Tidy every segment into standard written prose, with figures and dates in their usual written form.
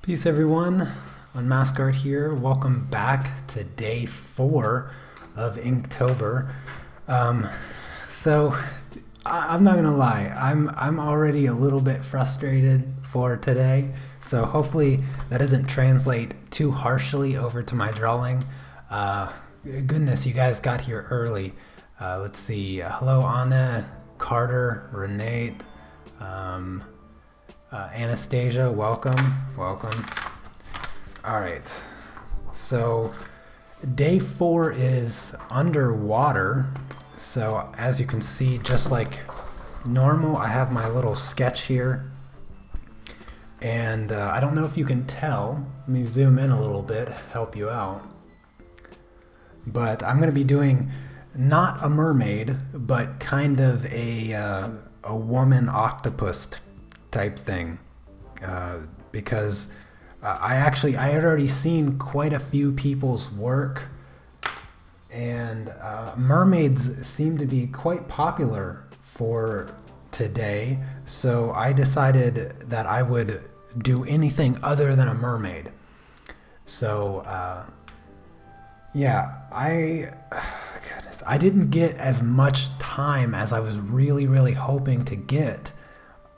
Peace everyone, Unmask Art here. Welcome back to day 4 of Inktober. I'm not gonna lie, I'm already a little bit frustrated for today, so hopefully that doesn't translate too harshly over to my drawing. Goodness, you guys got here early. Let's see, hello Anna, Carter, Renee, Anastasia, welcome. All right, so day 4 is underwater. So as you can see, just like normal, I have my little sketch here. And I don't know if you can tell, let me zoom in a little bit, help you out. But I'm gonna be doing not a mermaid, but kind of a woman octopus type thing. Because I had already seen quite a few people's work, and mermaids seem to be quite popular for today, so I decided that I would do anything other than a mermaid. So yeah, I didn't get as much time as I was really hoping to get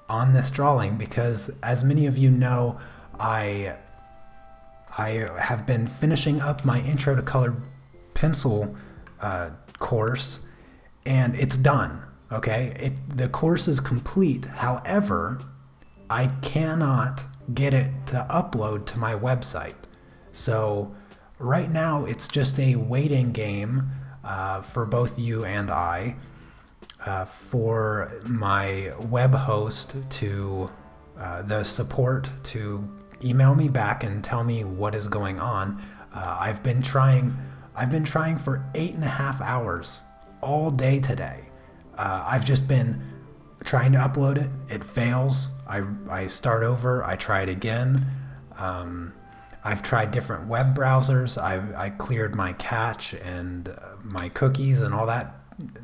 on this drawing, because as many of you know, I have been finishing up my Intro to Colored Pencil course, and it's done. Okay, the course is complete. However, I cannot get it to upload to my website. So right now it's just a waiting game for both you and I, for my web host to the support to email me back and tell me what is going on. I've been trying for 8.5 hours all day today. I've just been trying to upload it. It fails. I start over. I try it again. I've tried different web browsers. I cleared my cache and my cookies and all that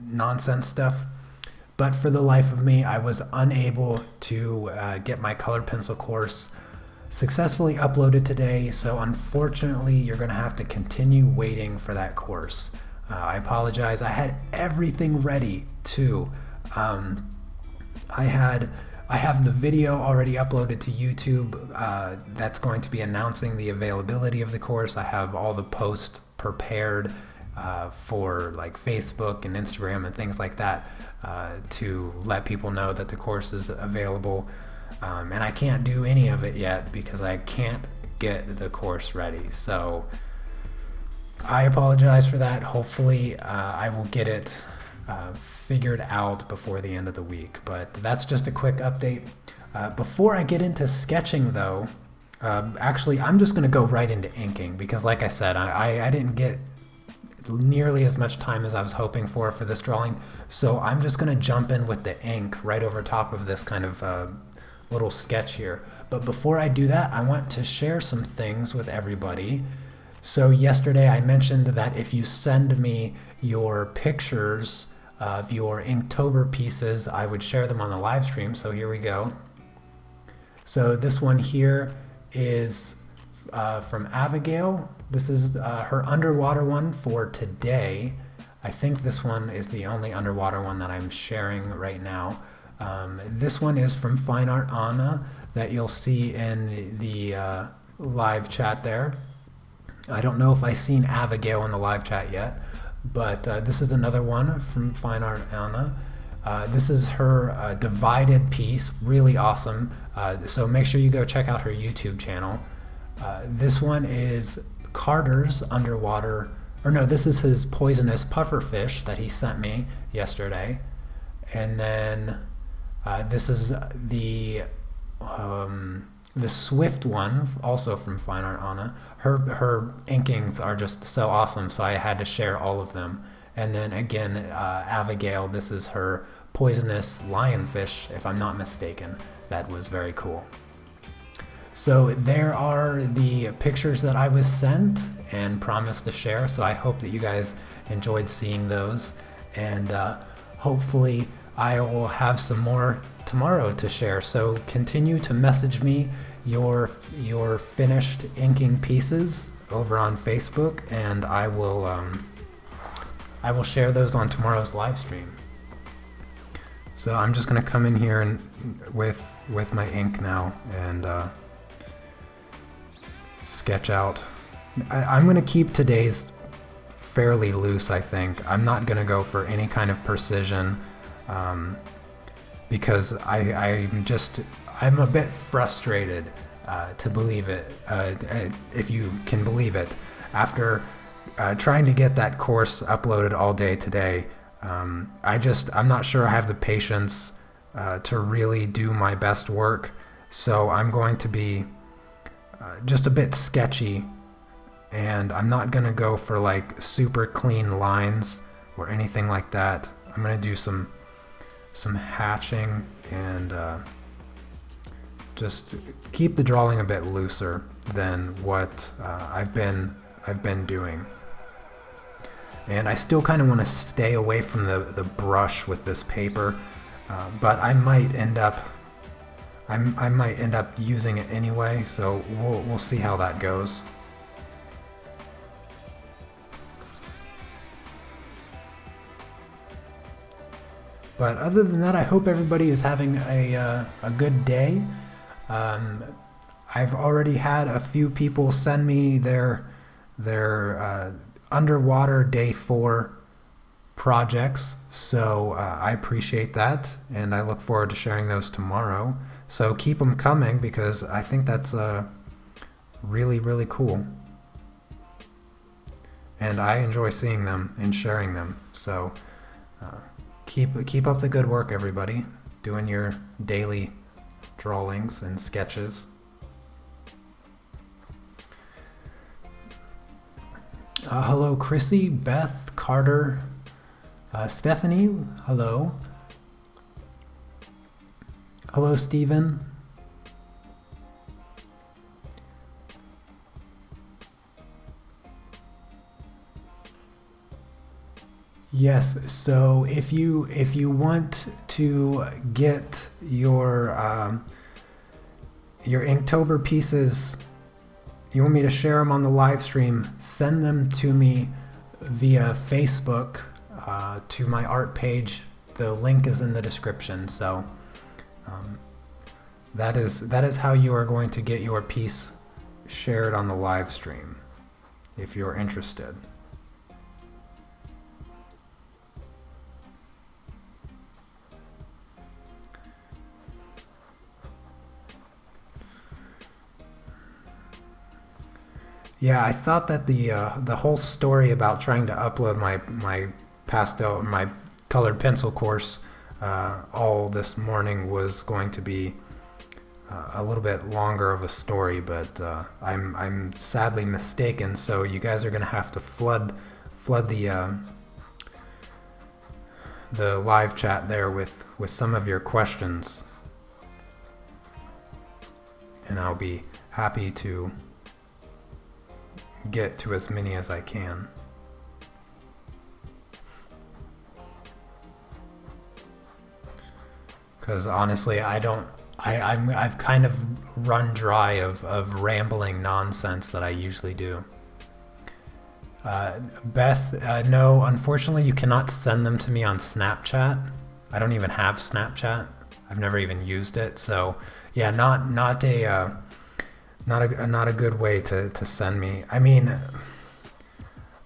nonsense stuff. But for the life of me, I was unable to get my colored pencil course successfully uploaded today. So unfortunately, you're going to have to continue waiting for that course. I apologize. I had everything ready too. I have the video already uploaded to YouTube. That's going to be announcing the availability of the course. I have all the posts prepared for like Facebook and Instagram and things like that, to let people know that the course is available. And I can't do any of it yet because I can't get the course ready. So I apologize for that. Hopefully I will get it figured out before the end of the week. But that's just a quick update. Before I get into sketching though, actually I'm just going to go right into inking, because like I said, I didn't get nearly as much time as I was hoping for this drawing. So I'm just going to jump in with the ink right over top of this kind of little sketch here. But before I do that, I want to share some things with everybody. So yesterday I mentioned that if you send me your pictures of your Inktober pieces, I would share them on the live stream. So here we go. So this one here is from Abigail. This is her underwater one for today. I think this one is the only underwater one that I'm sharing right now. This one is from Fine Art Anna that you'll see in the live chat there. I don't know if I've seen Abigail in the live chat yet, but this is another one from Fine Art Anna. This is her divided piece, really awesome. So make sure you go check out her YouTube channel. This one is Carter's underwater, or no, this is his poisonous pufferfish that he sent me yesterday. And then this is the Swift one, also from Fine Art Anna. Her inkings are just so awesome, so I had to share all of them. And then again, Abigail, this is her poisonous lionfish, if I'm not mistaken. That was very cool. So there are the pictures that I was sent and promised to share, so I hope that you guys enjoyed seeing those, and hopefully I will have some more tomorrow to share. So continue to message me your finished inking pieces over on Facebook, and I will share those on tomorrow's live stream. So I'm just gonna come in here and with my ink now and sketch out. I'm gonna keep today's fairly loose, I think. I'm not gonna go for any kind of precision because I'm a bit frustrated to believe it, if you can believe it. After trying to get that course uploaded all day today, I'm not sure I have the patience to really do my best work, so I'm going to be just a bit sketchy, and I'm not gonna go for like super clean lines or anything like that. I'm gonna do some hatching and just keep the drawing a bit looser than what I've been doing. And I still kind of want to stay away from the brush with this paper, but I might end up using it anyway. So we'll see how that goes. But other than that, I hope everybody is having a good day. I've already had a few people send me their underwater day 4 projects, so I appreciate that, and I look forward to sharing those tomorrow. So keep them coming, because I think that's really, really cool, and I enjoy seeing them and sharing them. So keep up the good work, everybody, doing your daily drawings and sketches. Hello, Chrissy, Beth, Carter, Stephanie, hello. Hello, Stephen. Yes, so if you want to get your Inktober pieces, you want me to share them on the live stream, send them to me via Facebook to my art page. The link is in the description. So that is how you are going to get your piece shared on the live stream, if you're interested. Yeah, I thought that the whole story about trying to upload my colored pencil course all this morning was going to be a little bit longer of a story, but I'm sadly mistaken. So you guys are gonna have to flood the live chat there with some of your questions, and I'll be happy to get to as many as I can. Because honestly, I've kind of run dry of rambling nonsense that I usually do. Beth, no, unfortunately you cannot send them to me on Snapchat. I don't even have Snapchat. I've never even used it. So yeah, not a good way to send me. I mean,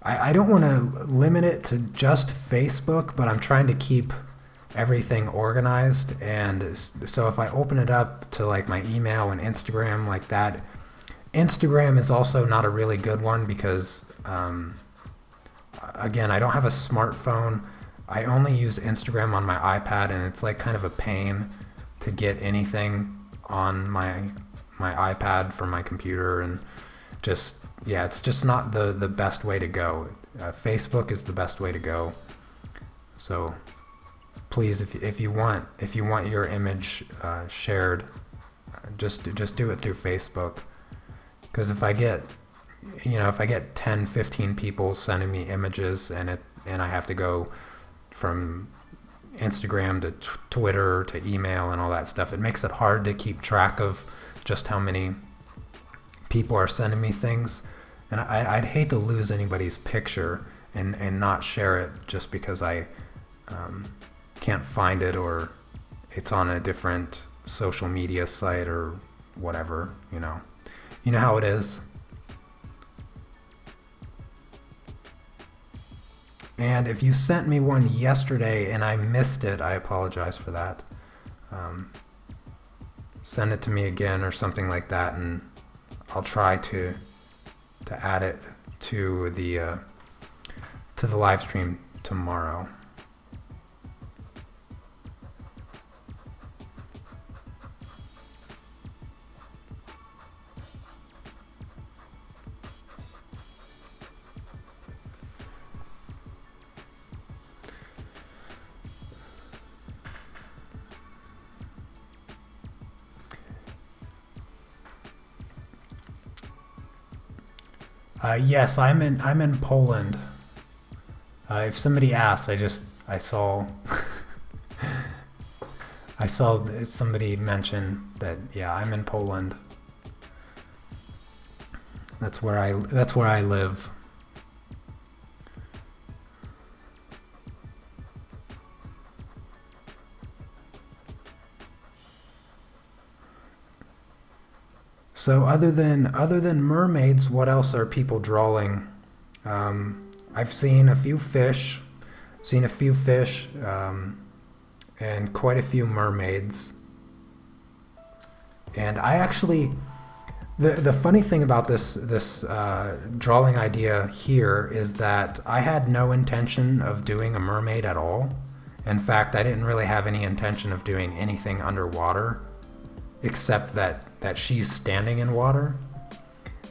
I don't want to limit it to just Facebook, but I'm trying to keep everything organized. And so if I open it up to like my email and Instagram like that, Instagram is also not a really good one because, again, I don't have a smartphone. I only use Instagram on my iPad, and it's like kind of a pain to get anything on my iPad from my computer, and just, yeah, it's just not the best way to go. Facebook is the best way to go. So please, if you want your image shared, just do it through Facebook. Because if I get 10, 15 people sending me images, and I have to go from Instagram to Twitter to email and all that stuff, it makes it hard to keep track of just how many people are sending me things. And I'd hate to lose anybody's picture and not share it just because I can't find it, or it's on a different social media site or whatever, you know. You know how it is. And if you sent me one yesterday and I missed it, I apologize for that. Send it to me again or something like that, and I'll try to add it to the live stream tomorrow. Yes, I'm in Poland. If somebody asked, I saw I saw somebody mention that. Yeah, I'm in Poland. That's where I live. So other than mermaids, what else are people drawing? I've seen a few fish, and quite a few mermaids. And I actually, the funny thing about this drawing idea here is that I had no intention of doing a mermaid at all. In fact, I didn't really have any intention of doing anything underwater, except that she's standing in water.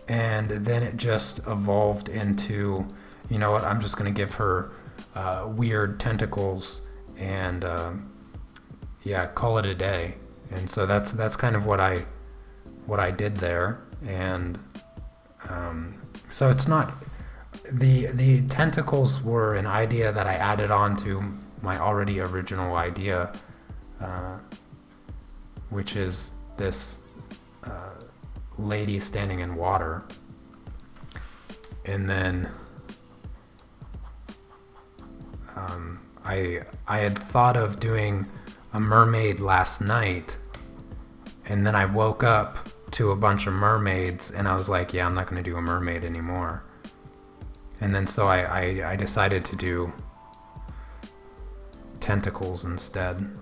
And then it just evolved into, you know what, I'm just going to give her weird tentacles and yeah, call it a day. And so that's kind of what I did there. And so it's not, the tentacles were an idea that I added on to my already original idea, which is this lady standing in water. And then I had thought of doing a mermaid last night, and then I woke up to a bunch of mermaids, and I was like, yeah, I'm not going to do a mermaid anymore. And then so I decided to do tentacles instead.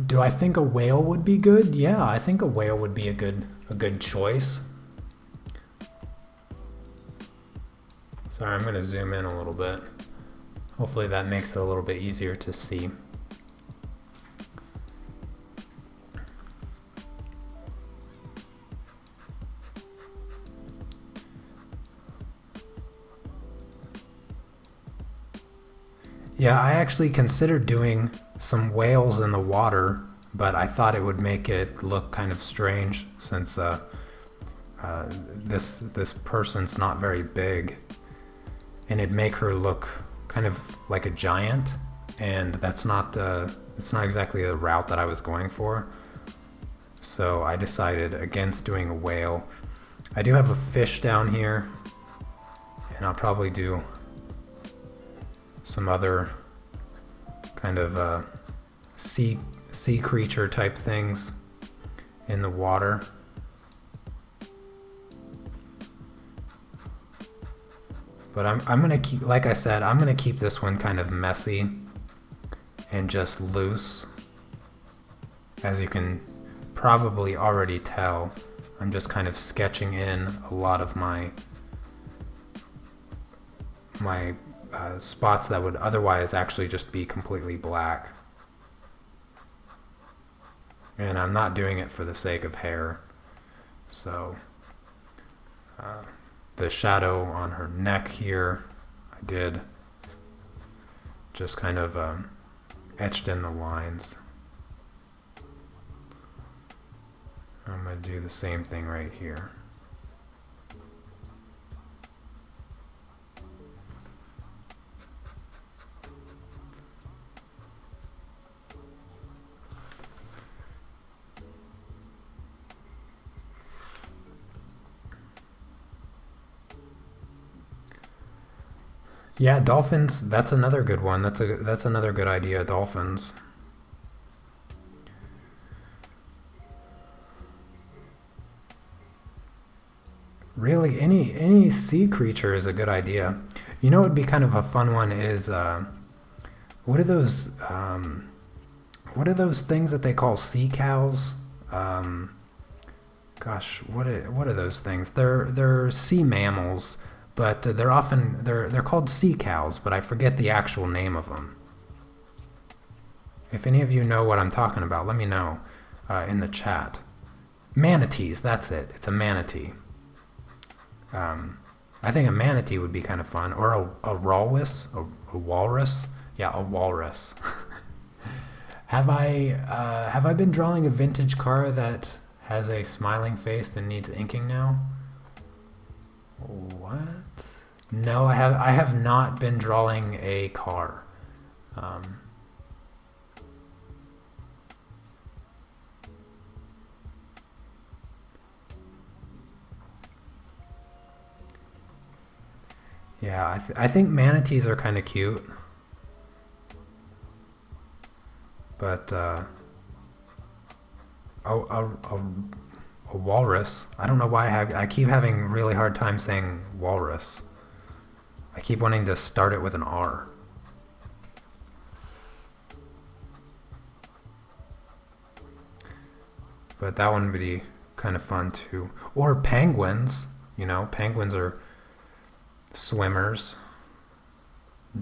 Do I think a whale would be good? Yeah, I think a whale would be a good choice. Sorry, I'm going to zoom in a little bit. Hopefully that makes it a little bit easier to see. Yeah, I actually considered doing some whales in the water, but I thought it would make it look kind of strange since this person's not very big, and it'd make her look kind of like a giant, and it's not exactly the route that I was going for. So I decided against doing a whale. I do have a fish down here, and I'll probably do some other kind of sea creature type things in the water. But I'm gonna keep, like I said, I'm gonna keep this one kind of messy and just loose. As you can probably already tell, I'm just kind of sketching in a lot of my spots that would otherwise actually just be completely black. And I'm not doing it for the sake of hair. So the shadow on her neck here, I did just kind of etched in the lines. I'm going to do the same thing right here. Yeah, dolphins, that's another good one. That's another good idea, dolphins. Really, any sea creature is a good idea. You know what would be kind of a fun one is what are those things that they call sea cows? Gosh, what are those things? They're sea mammals, but they're called sea cows, but I forget the actual name of them. If any of you know what I'm talking about, let me know in the chat. Manatees, that's it. It's a manatee. I think a manatee would be kind of fun, or a walrus. A walrus. Yeah, a walrus. Have I been drawing a vintage car that has a smiling face and needs inking now? What? No, I have not been drawing a car. Yeah, I think manatees are kind of cute, but a walrus. I don't know why I keep having really hard time saying walrus. I keep wanting to start it with an R. But that one would be kind of fun too. Or penguins. You know, penguins are swimmers.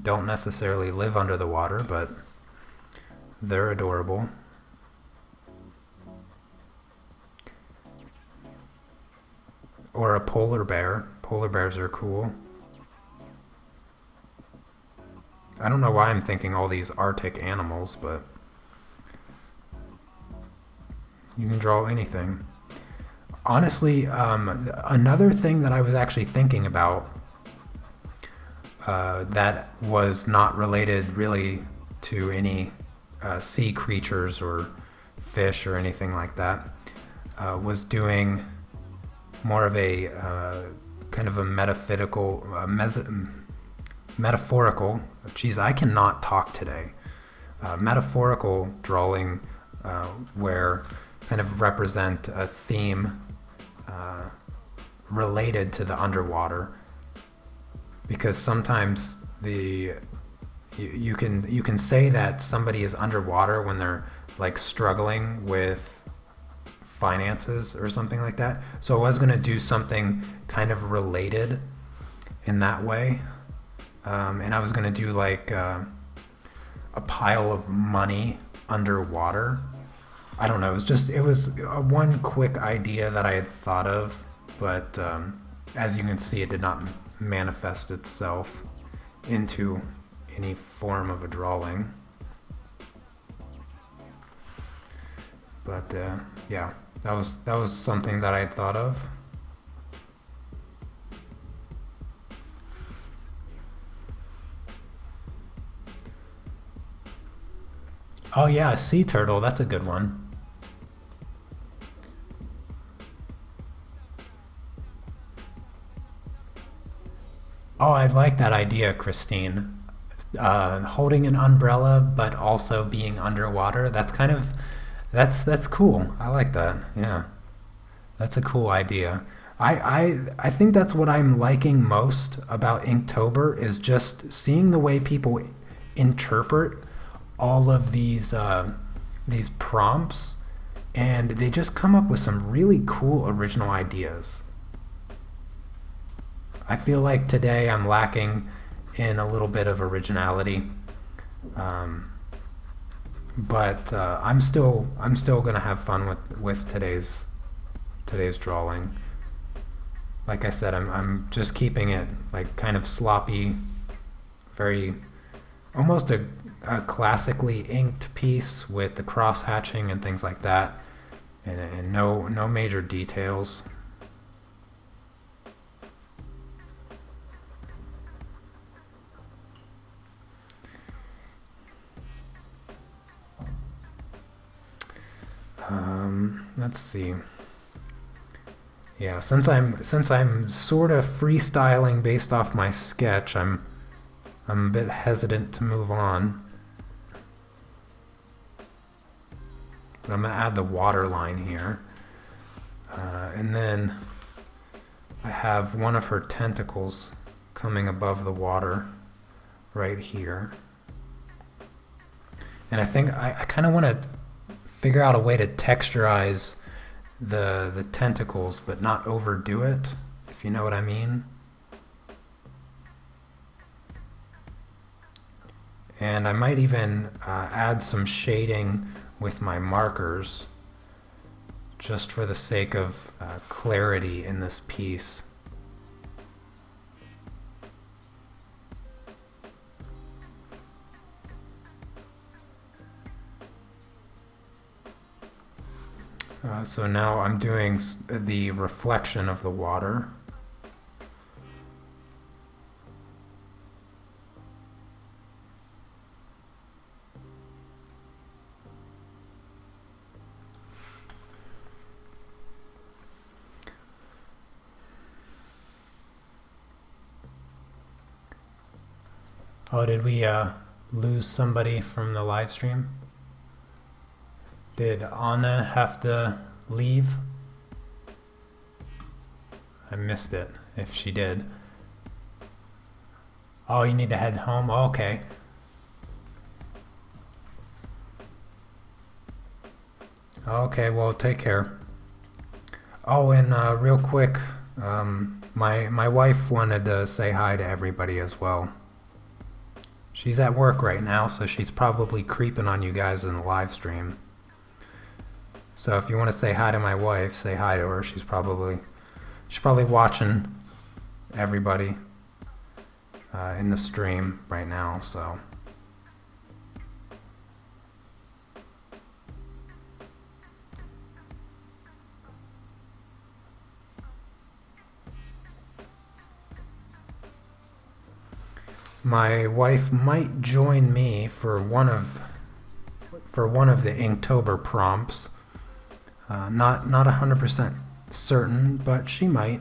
Don't necessarily live under the water, but they're adorable. Or a polar bear. Polar bears are cool. I don't know why I'm thinking all these Arctic animals, but you can draw anything. Honestly, another thing that I was actually thinking about that was not related really to any sea creatures or fish or anything like that was doing more of a kind of a metaphorical, geez, I cannot talk today, metaphorical drawing where kind of represent a theme related to the underwater, because sometimes you can say that somebody is underwater when they're like struggling with finances or something like that. So I was going to do something kind of related in that way, and I was going to do like a pile of money underwater. I don't know, it was one quick idea that I had thought of, but as you can see, it did not manifest itself into any form of a drawing. But yeah, that was something that I had thought of. Oh yeah, a sea turtle, that's a good one. Oh, I like that idea, Christine. Holding an umbrella, but also being underwater. That's cool. I like that. Yeah, that's a cool idea. I think that's what I'm liking most about Inktober is just seeing the way people interpret all of these prompts, and they just come up with some really cool original ideas. I feel like today I'm lacking in a little bit of originality, but I'm still gonna have fun with today's drawing. Like I said, I'm just keeping it like kind of sloppy, very almost a classically inked piece with the cross hatching and things like that, and no major details. Let's see. Yeah, since I'm sort of freestyling based off my sketch, I'm a bit hesitant to move on. But I'm gonna add the water line here, and then I have one of her tentacles coming above the water right here. And I think I kind of want to figure out a way to texturize the tentacles, but not overdo it, if you know what I mean. And I might even add some shading with my markers, just for the sake of clarity in this piece. So now I'm doing the reflection of the water. Oh, did we lose somebody from the live stream? Did Anna have to leave? I missed it, if she did. Oh, you need to head home? Oh, okay. Okay, well, take care. Oh, and real quick, my wife wanted to say hi to everybody as well. She's at work right now, so she's probably creeping on you guys in the live stream. So if you want to say hi to my wife, say hi to her. She's probably watching everybody in the stream right now. So my wife might join me for one of the Inktober prompts. Not 100% certain, but she might.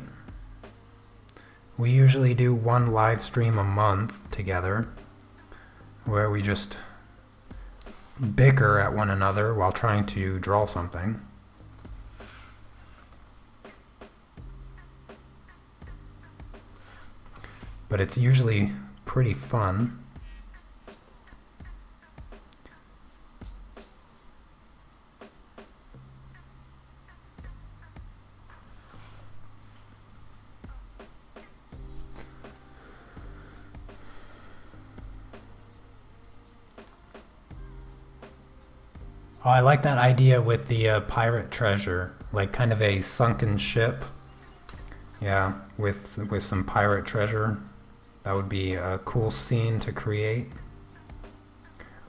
We usually do one live stream a month together, where we just bicker at one another while trying to draw something. But it's usually pretty fun. Oh, I like that idea with the pirate treasure, like kind of a sunken ship. Yeah, with some pirate treasure. That would be a cool scene to create.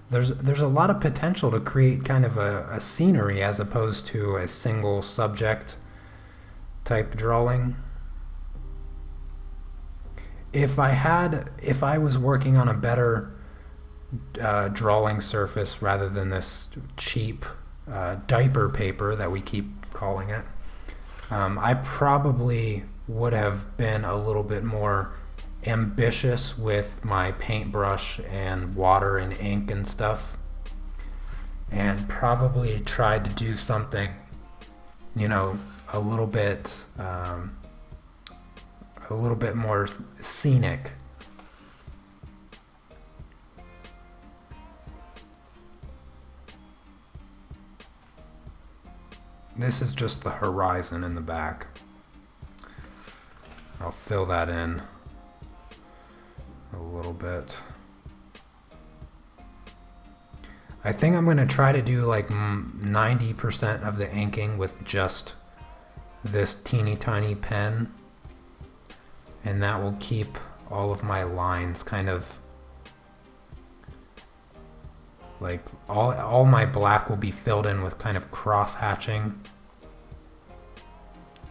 There's a lot of potential to create kind of a scenery as opposed to a single subject type drawing. If I was working on a better drawing surface rather than this cheap diaper paper that we keep calling it, I probably would have been a little bit more ambitious with my paintbrush and water and ink and stuff, and probably tried to do something, a little bit more scenic. This is just the horizon in the back. I'll fill that in a little bit. I think I'm going to try to do like 90% of the inking with just this teeny tiny pen, and that will keep all of my lines kind of Like all my black will be filled in with kind of cross hatching.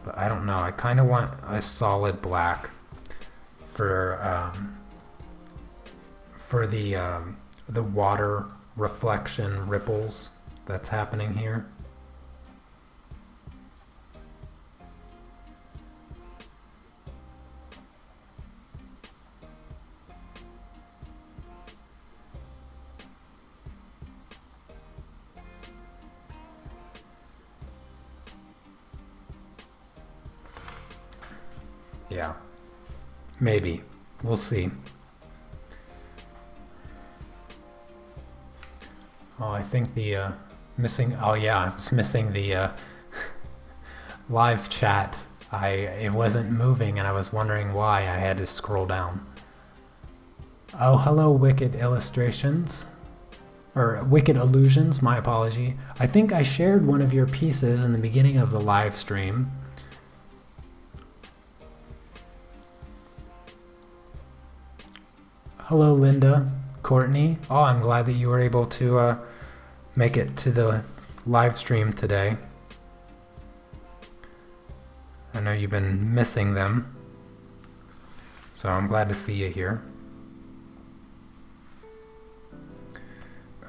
But I don't know, I kind of want a solid black for the water reflection ripples that's happening here. Yeah, maybe. We'll see. Oh, I think the missing. Oh yeah, I was missing the live chat. It wasn't moving, and I was wondering why. I had to scroll down. Oh, hello, Wicked Illustrations, or Wicked Illusions. My apology. I think I shared one of your pieces in the beginning of the live stream. Hello, Linda, Courtney. Oh, I'm glad that you were able to make it to the live stream today. I know you've been missing them, so I'm glad to see you here.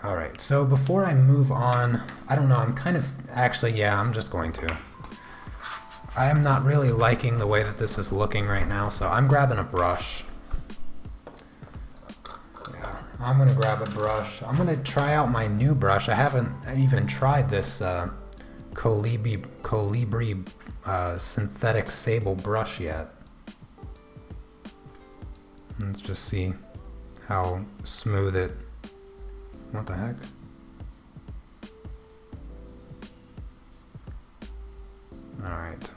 All right, so before I move on, I don't know, I'm kind of, actually, yeah, I'm just going to. I'm not really liking the way that this is looking right now, so I'm grabbing a brush. I'm going to grab a brush. I'm going to try out my new brush. I haven't even tried this Kolibri synthetic Sable brush yet. Let's just see how smooth it... What the heck? Alright.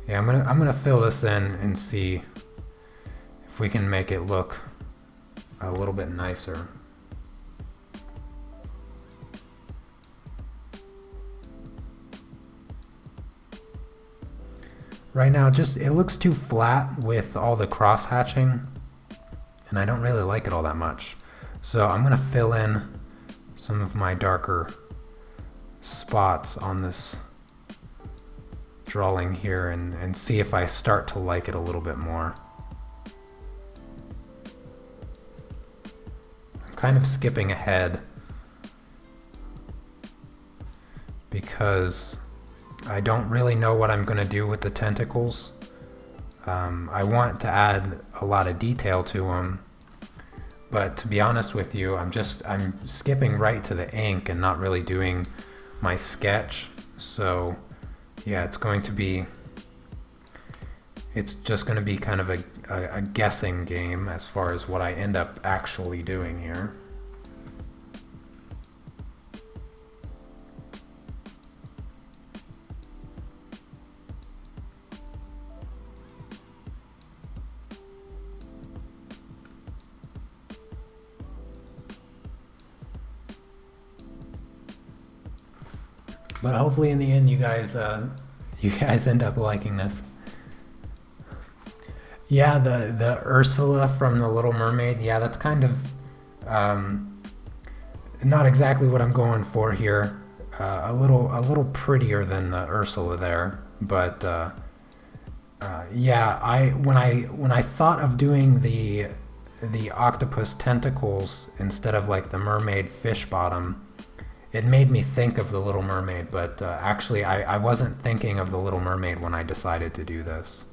Yeah, I'm gonna fill this in and see if we can make it look a little bit nicer. Right now, it looks too flat with all the cross hatching, and I don't really like it all that much. So I'm gonna fill in some of my darker spots on this drawing here and see if I start to like it a little bit more. Kind of skipping ahead because I don't really know what I'm going to do with the tentacles. I want to add a lot of detail to them, but to be honest with you, I'm skipping right to the ink and not really doing my sketch. So yeah, it's just going to be kind of a guessing game as far as what I end up actually doing here. But hopefully in the end you guys end up liking this. Yeah, the Ursula from The Little Mermaid, yeah, that's kind of not exactly what I'm going for here. A little prettier than the Ursula there, but yeah, when I thought of doing the octopus tentacles instead of like the mermaid fish bottom, it made me think of The Little Mermaid, but actually I wasn't thinking of The Little Mermaid when I decided to do this.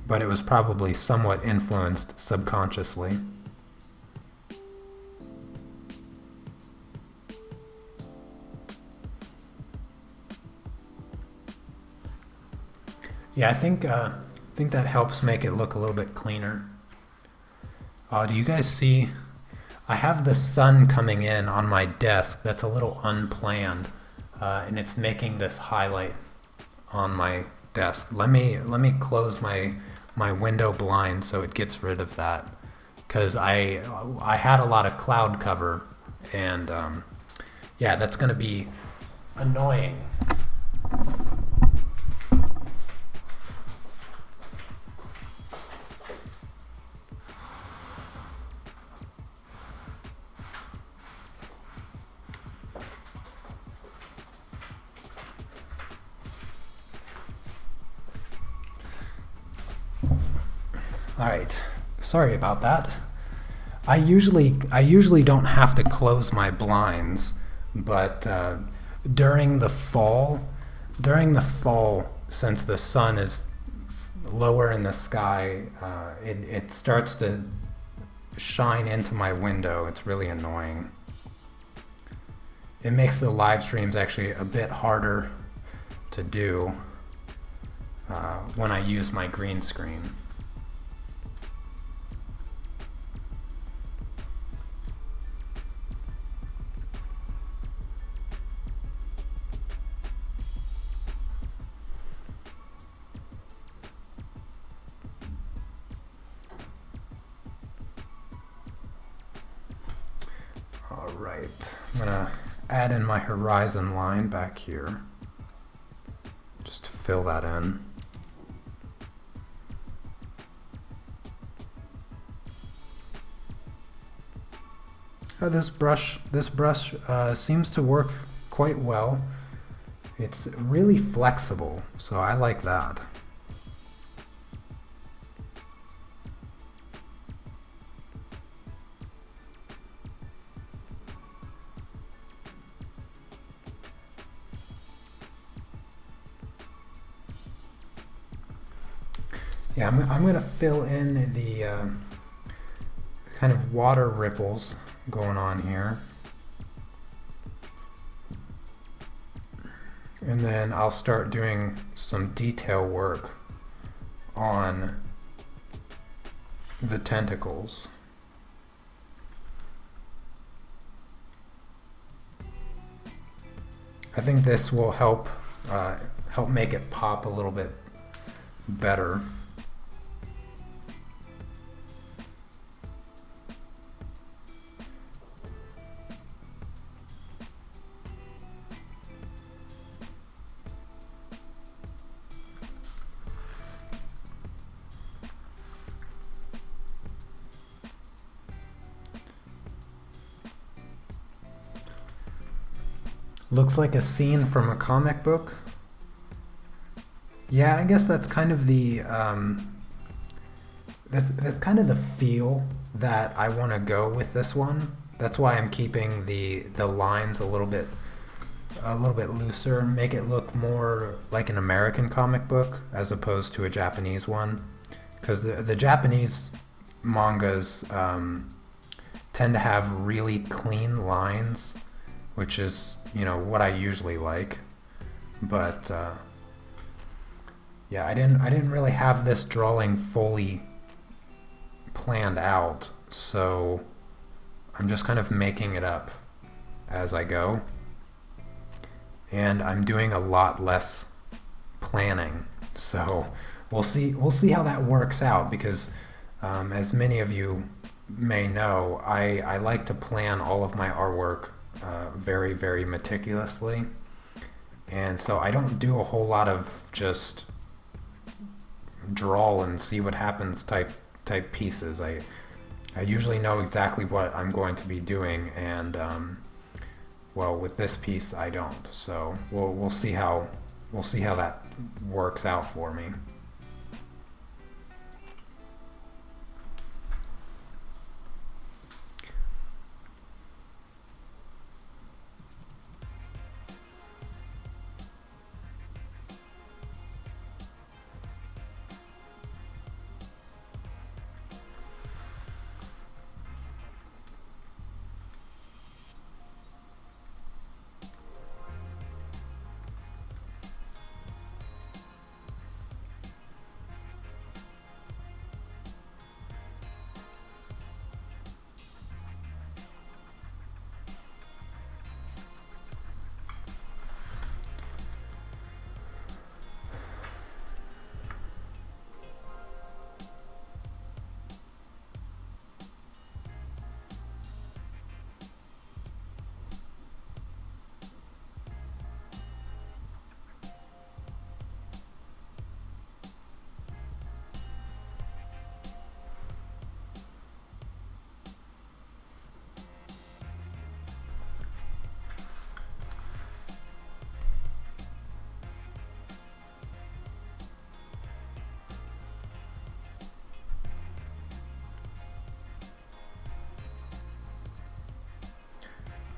But it was probably somewhat influenced subconsciously. Yeah, I think that helps make it look a little bit cleaner. Do you guys see? I have the sun coming in on my desk that's a little unplanned, and it's making this highlight on my desk. Let me close my window blind so it gets rid of that, because I had a lot of cloud cover, and yeah, that's going to be annoying. All right, sorry about that. I usually don't have to close my blinds, but during the fall, since the sun is lower in the sky, it starts to shine into my window. It's really annoying. It makes the live streams actually a bit harder to do when I use my green screen. Alright, I'm gonna add in my horizon line back here, just to fill that in. This brush seems to work quite well. It's really flexible, so I like that. Yeah, I'm going to fill in the kind of water ripples going on here. And then I'll start doing some detail work on the tentacles. I think this will help make it pop a little bit better. Looks like a scene from a comic book. Yeah, I guess that's kind of the that's kind of the feel that I want to go with this one. That's why I'm keeping the lines a little bit looser, make it look more like an American comic book as opposed to a Japanese one, because the Japanese mangas tend to have really clean lines, which is, you know, what I usually like. But yeah, I didn't really have this drawing fully planned out, so I'm just kind of making it up as I go. And I'm doing a lot less planning, so we'll see how that works out, because as many of you may know, I like to plan all of my artwork very, very meticulously, and so I don't do a whole lot of just draw and see what happens type pieces. I usually know exactly what I'm going to be doing, and well, with this piece I don't. So we'll see how that works out for me.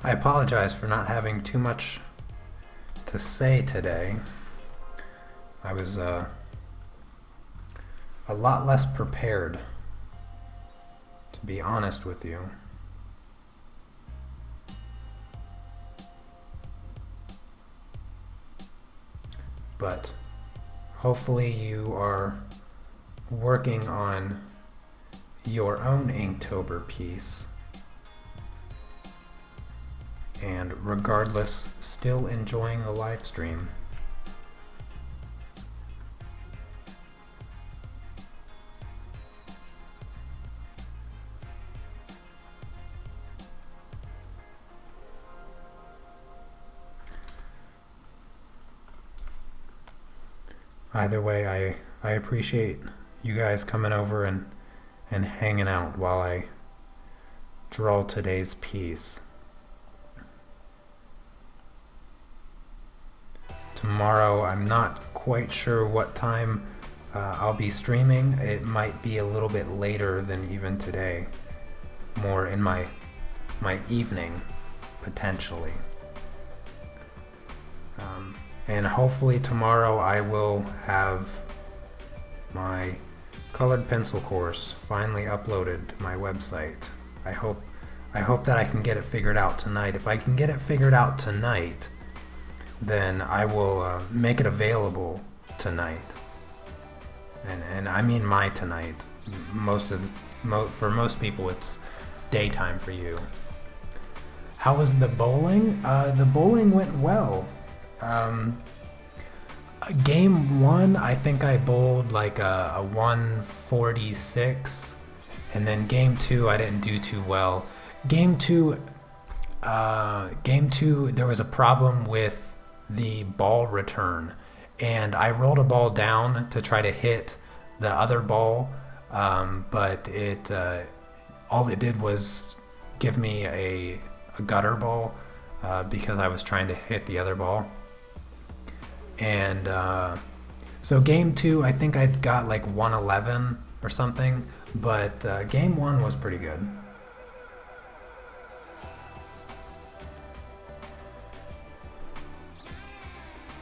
I apologize for not having too much to say today. I was a lot less prepared, to be honest with you. But hopefully you are working on your own Inktober piece, and regardless, still enjoying the live stream. Either way, I appreciate you guys coming over and hanging out while I draw today's piece. Tomorrow, I'm not quite sure what time I'll be streaming. It might be a little bit later than even today. More in my evening, potentially. And hopefully tomorrow I will have my colored pencil course finally uploaded to my website. I hope that I can get it figured out tonight. If I can get it figured out tonight, then I will make it available tonight. And I mean my tonight. For most people, it's daytime for you. How was the bowling? The bowling went well. Game 1, I think I bowled like a 146, and then game 2 I didn't do too well. Game 2, there was a problem with the ball return, and I rolled a ball down to try to hit the other ball, but all it did was give me a gutter ball because I was trying to hit the other ball. And so game 2, I think I got like 111 or something, but game 1 was pretty good.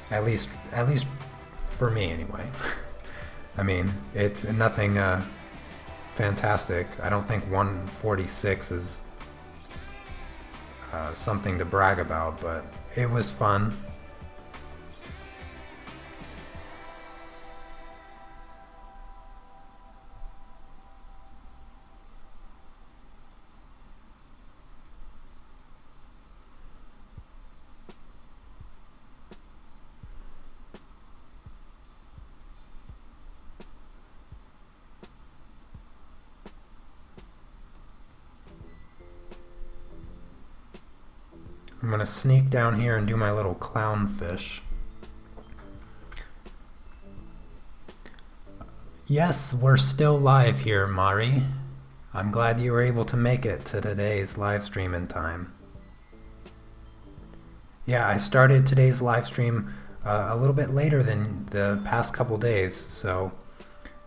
At least for me anyway. I mean, it's nothing fantastic. I don't think 146 is something to brag about, but it was fun. I'm gonna sneak down here and do my little clownfish. Yes, we're still live here, Mari. I'm glad you were able to make it to today's live stream in time. Yeah, I started today's live stream a little bit later than the past couple days, so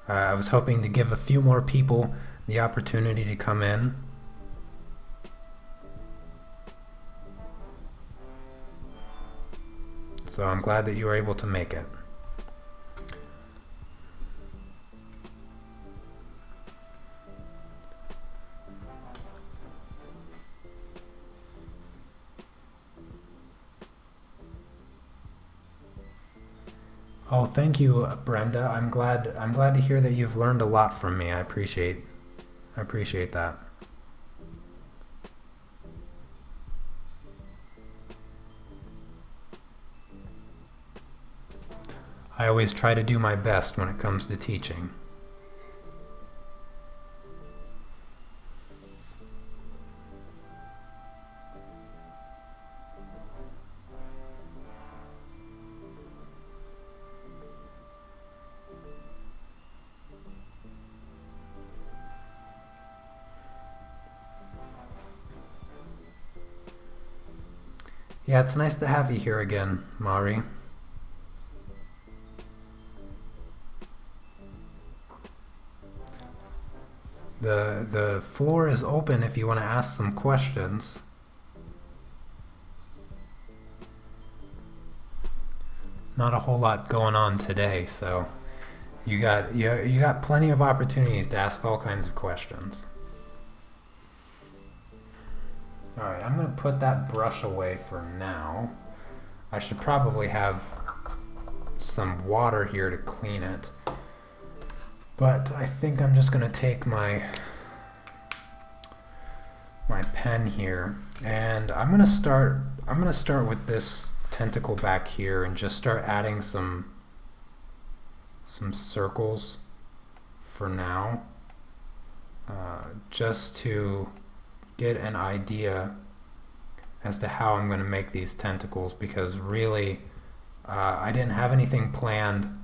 I was hoping to give a few more people the opportunity to come in. So I'm glad that you were able to make it. Oh, thank you, Brenda. I'm glad to hear that you've learned a lot from me. I appreciate that. I always try to do my best when it comes to teaching. Yeah, it's nice to have you here again, Mari. The floor is open if you want to ask some questions. not a whole lot going on today, so you got plenty of opportunities to ask all kinds of questions. All right, I'm going to put that brush away for now. I should probably have some water here to clean it, but I think I'm just going to take my pen here, and I'm going to start with this tentacle back here and just start adding some circles for now, just to get an idea as to how I'm going to make these tentacles, because really I didn't have anything planned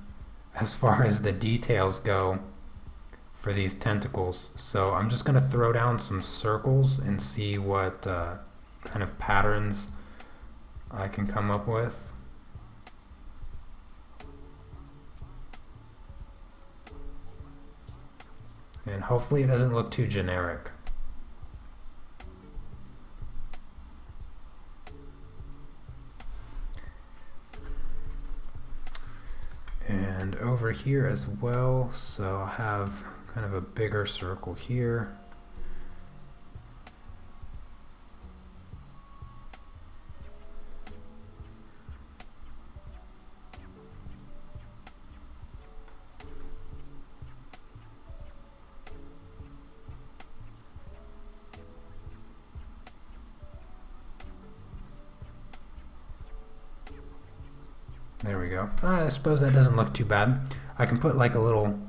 as far as the details go for these tentacles, so I'm just going to throw down some circles and see what kind of patterns I can come up with. And hopefully it doesn't look too generic. And over here as well, so I'll have kind of a bigger circle here. There we go. I suppose that doesn't look too bad. I can put like a little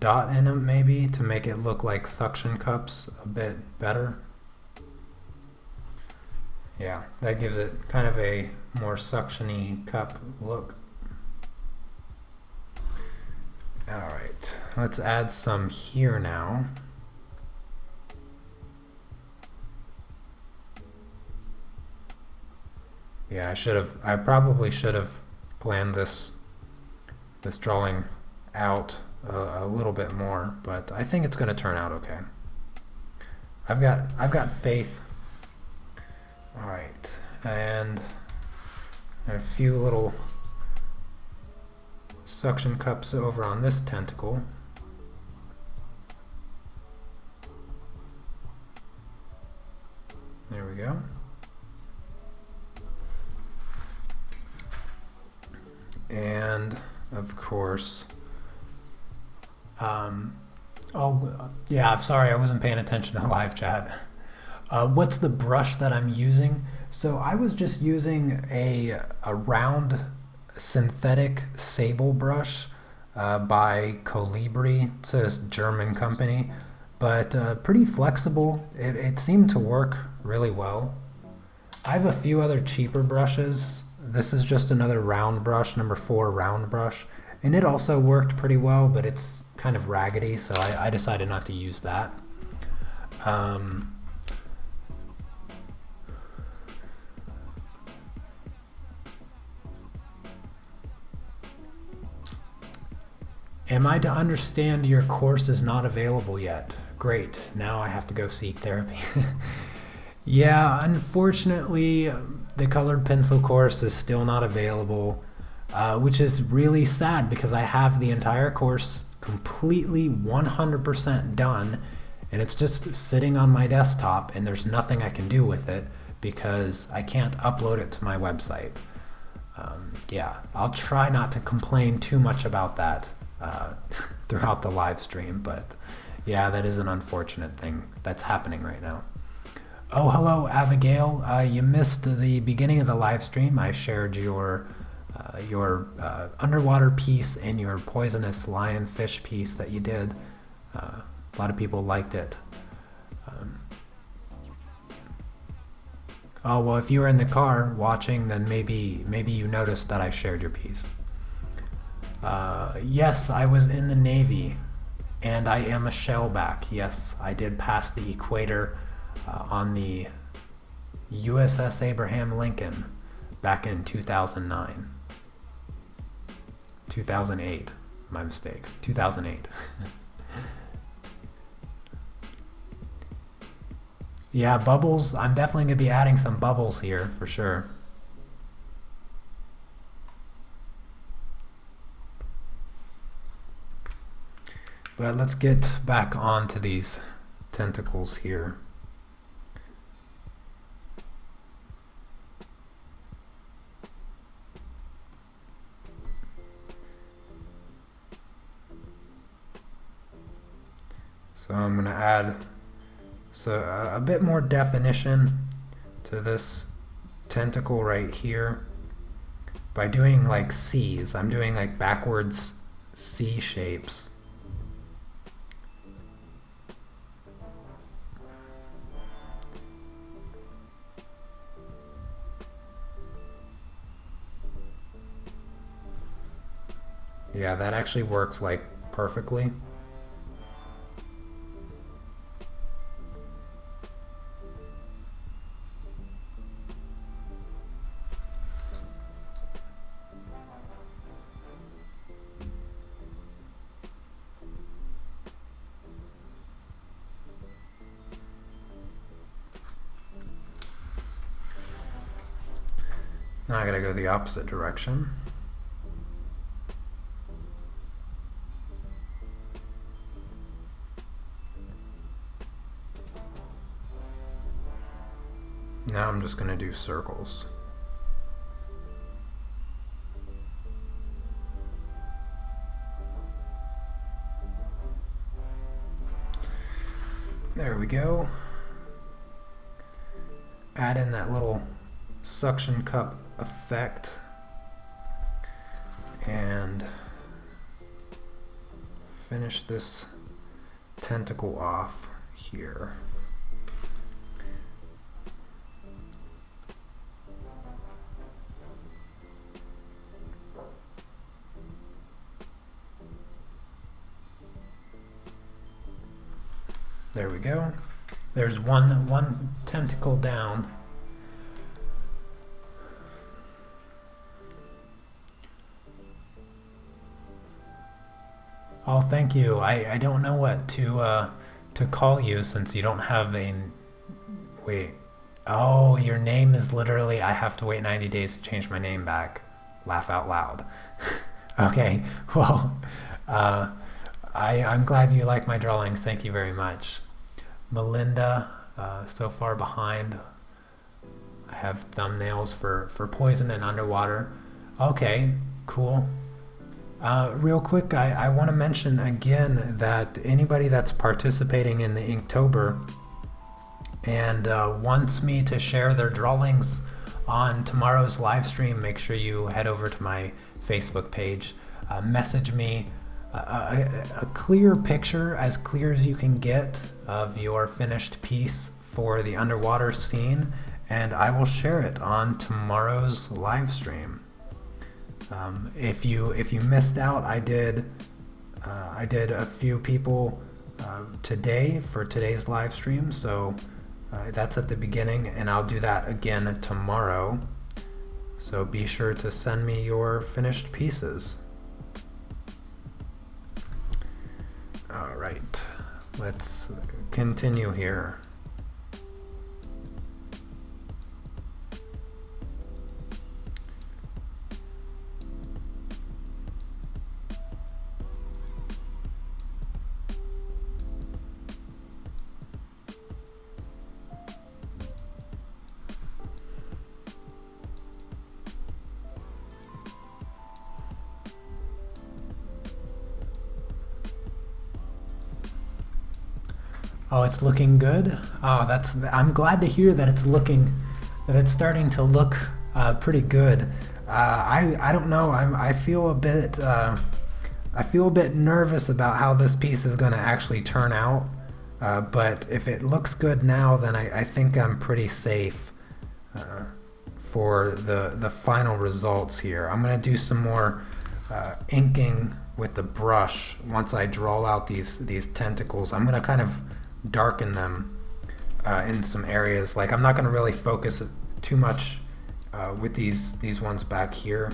dot in them maybe to make it look like suction cups a bit better. Yeah, that gives it kind of a more suction-y cup look. Alright, let's add some here now. Yeah, I probably should have planned this drawing out a little bit more, but I think it's going to turn out okay. I've got faith. All right, and a few little suction cups over on this tentacle. There we go. And of course, oh yeah, I'm sorry, I wasn't paying attention to the live chat. What's the brush that I'm using? So I was just using a round synthetic Sable brush by Kolibri. It's a German company, but pretty flexible. It seemed to work really well. I have a few other cheaper brushes. This is just another round brush, number 4 round brush, and it also worked pretty well, but it's kind of raggedy, so I decided not to use that. Am I to understand your course is not available yet? Great, now I have to go seek therapy. Yeah, unfortunately, the colored pencil course is still not available, which is really sad because I have the entire course completely 100% done, and it's just sitting on my desktop, and there's nothing I can do with it because I can't upload it to my website. Yeah, I'll try not to complain too much about that throughout the live stream, but yeah, that is an unfortunate thing that's happening right now. Oh, hello, Abigail. You missed the beginning of the live stream. I shared your underwater piece and your poisonous lionfish piece that you did. A lot of people liked it. Oh, well, if you were in the car watching, then maybe you noticed that I shared your piece. Yes, I was in the Navy, and I am a shellback. Yes, I did pass the equator on the USS Abraham Lincoln back in 2009. 2008, my mistake, 2008. Yeah, bubbles, I'm definitely going to be adding some bubbles here for sure. But let's get back onto these tentacles here. So I'm going to add a bit more definition to this tentacle right here by doing like C's. I'm doing like backwards C shapes. Yeah, that actually works like perfectly. Now I gotta go the opposite direction. Now I'm just gonna do circles. There we go. Add in that little suction cup effect and finish this tentacle off here. There we go. There's one tentacle down. Oh, thank you. I don't know what to call you since you don't have a... Wait. Oh, your name is literally... I have to wait 90 days to change my name back. Laugh out loud. Okay, well, I'm glad you like my drawings. Thank you very much. Melinda, so far behind. I have thumbnails for Poison and Underwater. Okay, cool. Real quick, I want to mention again that anybody that's participating in the Inktober and wants me to share their drawings on tomorrow's live stream, make sure you head over to my Facebook page. Message me a clear picture, as clear as you can get, of your finished piece for the underwater scene, and I will share it on tomorrow's live stream. If you missed out, I did a few people today for today's live stream, so that's at the beginning, and I'll do that again tomorrow. So be sure to send me your finished pieces. All right, let's continue here. Oh, it's looking good. Oh, I'm glad to hear that it's starting to look pretty good. I don't know. I feel a bit nervous about how this piece is going to actually turn out. But if it looks good now, then I think I'm pretty safe for the final results here. I'm going to do some more inking with the brush once I draw out these tentacles. I'm going to kind of darken them in some areas. Like, I'm not going to really focus too much with these ones back here.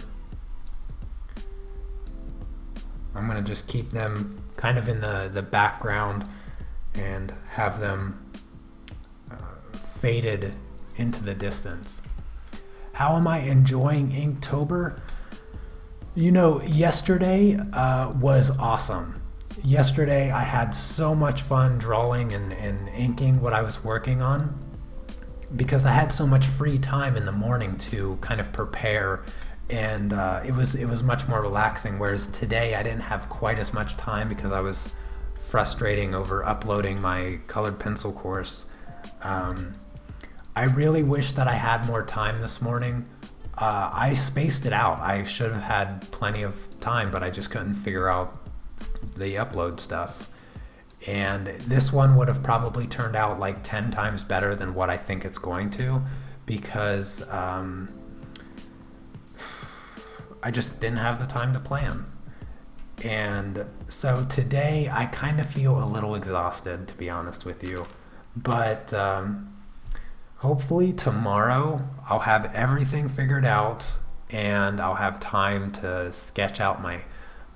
I'm going to just keep them kind of in the background and have them faded into the distance. How am I enjoying Inktober? You know, yesterday was awesome. Yesterday I had so much fun drawing and inking what I was working on because I had so much free time in the morning to kind of prepare, and it was much more relaxing, whereas today I didn't have quite as much time because I was frustrating over uploading my colored pencil course. I really wish that I had more time this morning. I spaced it out. I should have had plenty of time, but I just couldn't figure out the upload stuff. And this one would have probably turned out like 10 times better than what I think it's going to, because I just didn't have the time to plan. And so today I kind of feel a little exhausted, to be honest with you. But hopefully tomorrow I'll have everything figured out and I'll have time to sketch out my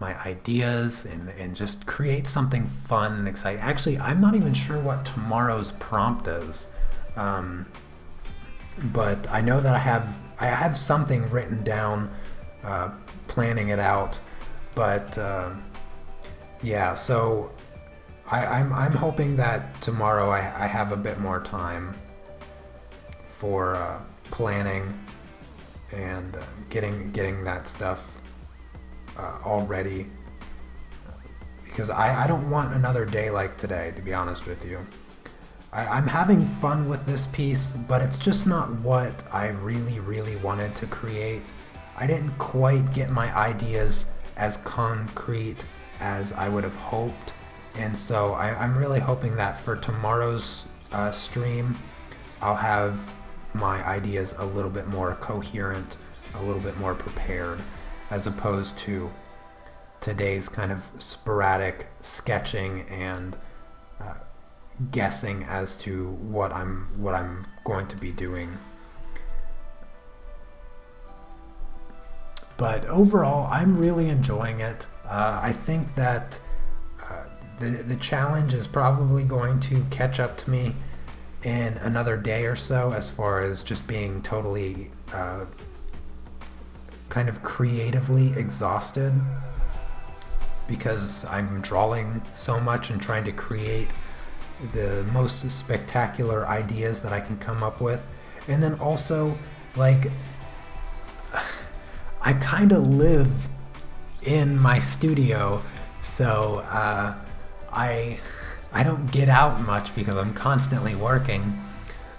ideas and just create something fun and exciting. Actually, I'm not even sure what tomorrow's prompt is. But I know that I have something written down, planning it out. But yeah, so I'm hoping that tomorrow I have a bit more time for planning and getting that stuff all ready, because I don't want another day like today, to be honest with you. I'm having fun with this piece, but it's just not what I really wanted to create. I didn't quite get my ideas as concrete as I would have hoped, and so I'm really hoping that for tomorrow's stream I'll have my ideas a little bit more coherent, a little bit more prepared, as opposed to today's kind of sporadic sketching and guessing as to what I'm going to be doing. But overall, I'm really enjoying it. I think that the challenge is probably going to catch up to me in another day or so, as far as just being totally kind of creatively exhausted, because I'm drawing so much and trying to create the most spectacular ideas that I can come up with. And then also, like, I kind of live in my studio, so I don't get out much because I'm constantly working.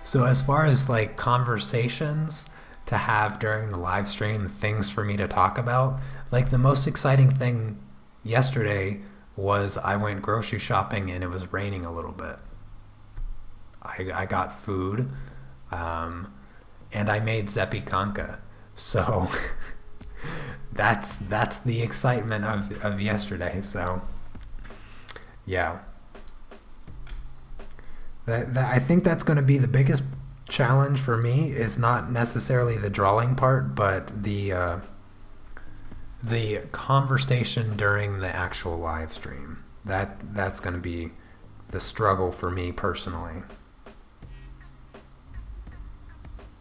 So as far as like conversations to have during the live stream, things for me to talk about, like the most exciting thing yesterday was I went grocery shopping and it was raining a little bit. I got food, and I made Zepikanka. So that's the excitement of yesterday. So yeah, I think that's going to be the biggest challenge for me, is not necessarily the drawing part, but the conversation during the actual live stream. That's going to be the struggle for me personally,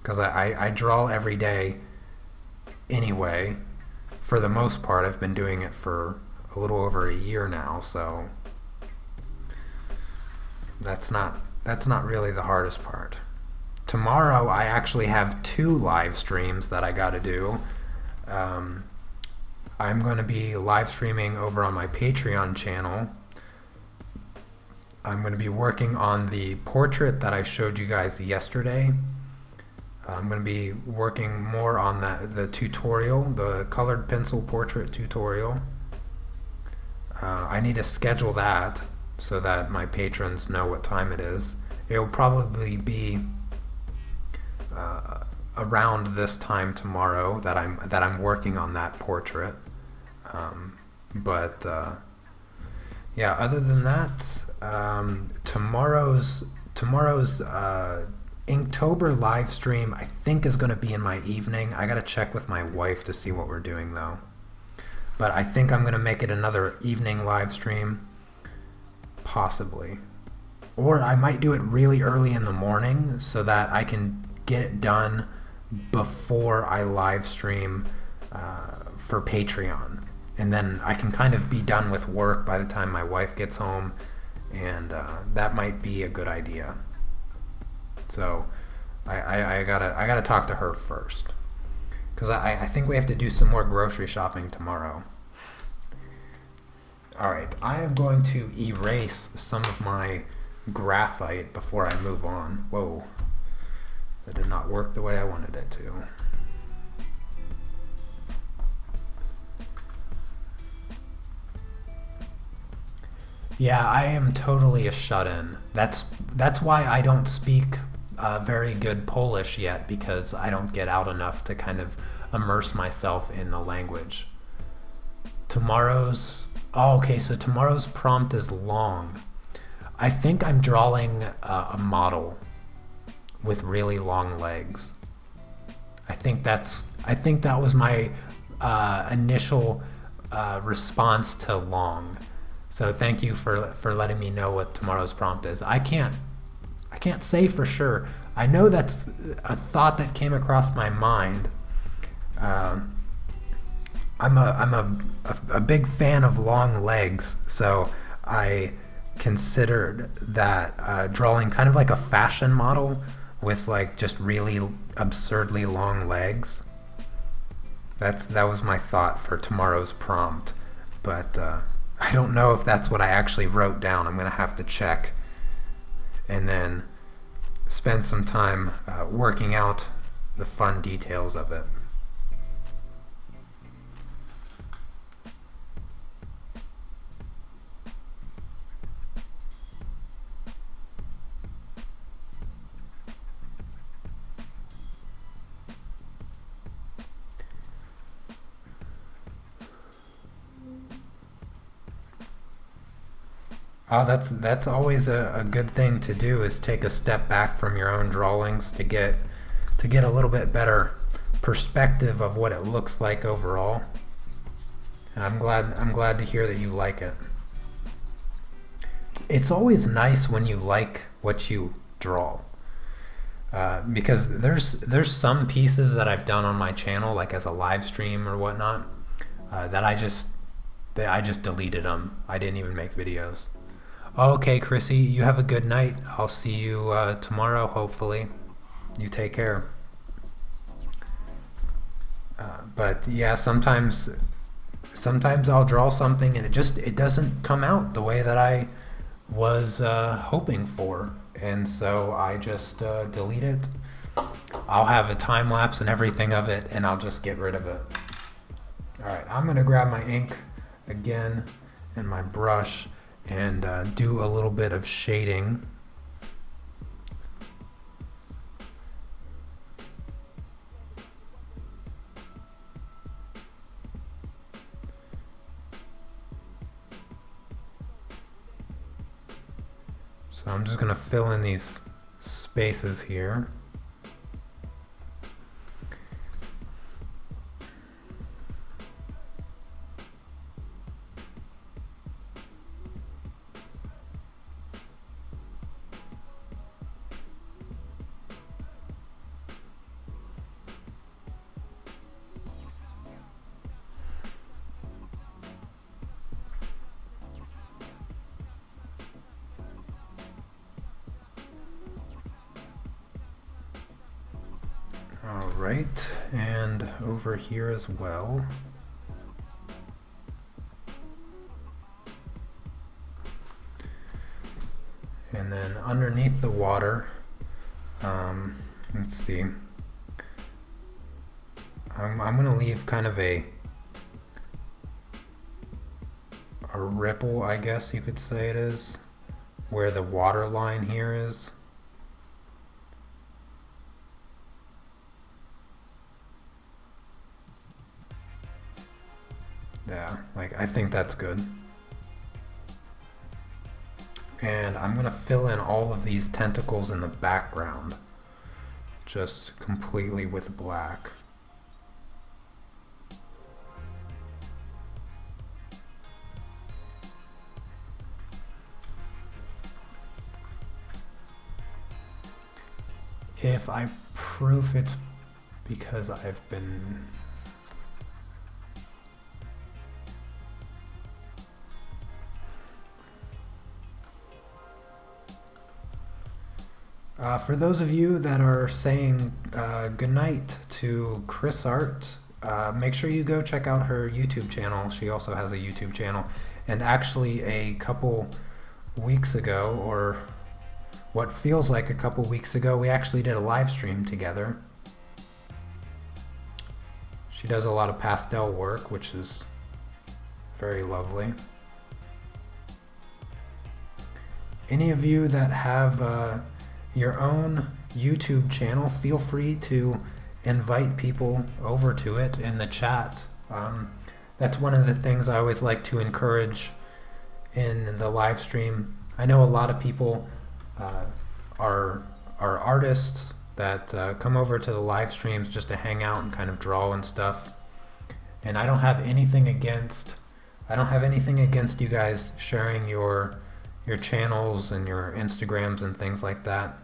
because I draw every day anyway. For the most part, I've been doing it for a little over a year now, so that's not really the hardest part. Tomorrow I actually have 2 live streams that I got to do. I'm going to be live streaming over on my Patreon channel. I'm going to be working on the portrait that I showed you guys yesterday. I'm going to be working more on the tutorial, the colored pencil portrait tutorial. I need to schedule that so that my patrons know what time it is. It will probably be around this time tomorrow that I'm working on that portrait. Yeah, other than that, tomorrow's Inktober live stream I think is going to be in my evening. I got to check with my wife to see what we're doing though. But I think I'm going to make it another evening live stream, possibly. Or I might do it really early in the morning so that I can get it done before I live stream for Patreon. and then I can kind of be done with work by the time my wife gets home, and that might be a good idea. So I gotta talk to her first, because I think we have to do some more grocery shopping tomorrow. Alright, I am going to erase some of my graphite before I move on. Whoa, that did not work the way I wanted it to. Yeah, I am totally a shut-in. That's why I don't speak very good Polish yet, because I don't get out enough to kind of immerse myself in the language. Okay, so tomorrow's prompt is long. I think I'm drawing a model with really long legs. I think that was my initial response to long. So thank you for letting me know what tomorrow's prompt is. I can't say for sure. I know that's a thought that came across my mind. I'm a big fan of long legs, so I considered that drawing kind of like a fashion model with like just really absurdly long legs. That was my thought for tomorrow's prompt, but I don't know if that's what I actually wrote down. I'm gonna have to check and then spend some time working out the fun details of it. Oh, that's always a good thing to do, is take a step back from your own drawings to get a little bit better perspective of what it looks like overall. And I'm glad to hear that you like it. It's always nice when you like what you draw, because there's some pieces that I've done on my channel, like as a live stream or whatnot, that I just deleted them. I didn't even make videos. Okay, Chrissy, you have a good night. I'll see you tomorrow, hopefully. You take care. But yeah, sometimes I'll draw something and it doesn't come out the way that I was hoping for, and so I just delete it. I'll have a time lapse and everything of it, and I'll just get rid of it. Alright, I'm gonna grab my ink again and my brush and do a little bit of shading. So I'm just going to fill in these spaces here. Alright, and over here as well. And then underneath the water, let's see, I'm going to leave kind of a ripple, I guess you could say it is, where the water line here is. Yeah, like I think that's good. And I'm going to fill in all of these tentacles in the background, just completely with black. If I proof, it's because I've been For those of you that are saying goodnight to Chris Art, make sure you go check out her YouTube channel. She also has a YouTube channel. And actually a couple weeks ago, or what feels like a couple weeks ago, we actually did a live stream together. She does a lot of pastel work, which is very lovely. Any of you that have your own YouTube channel, feel free to invite people over to it in the chat. That's one of the things I always like to encourage in the live stream. I know a lot of people are artists that come over to the live streams just to hang out and kind of draw and stuff. And I don't have anything against you guys sharing your channels and your Instagrams and things like that,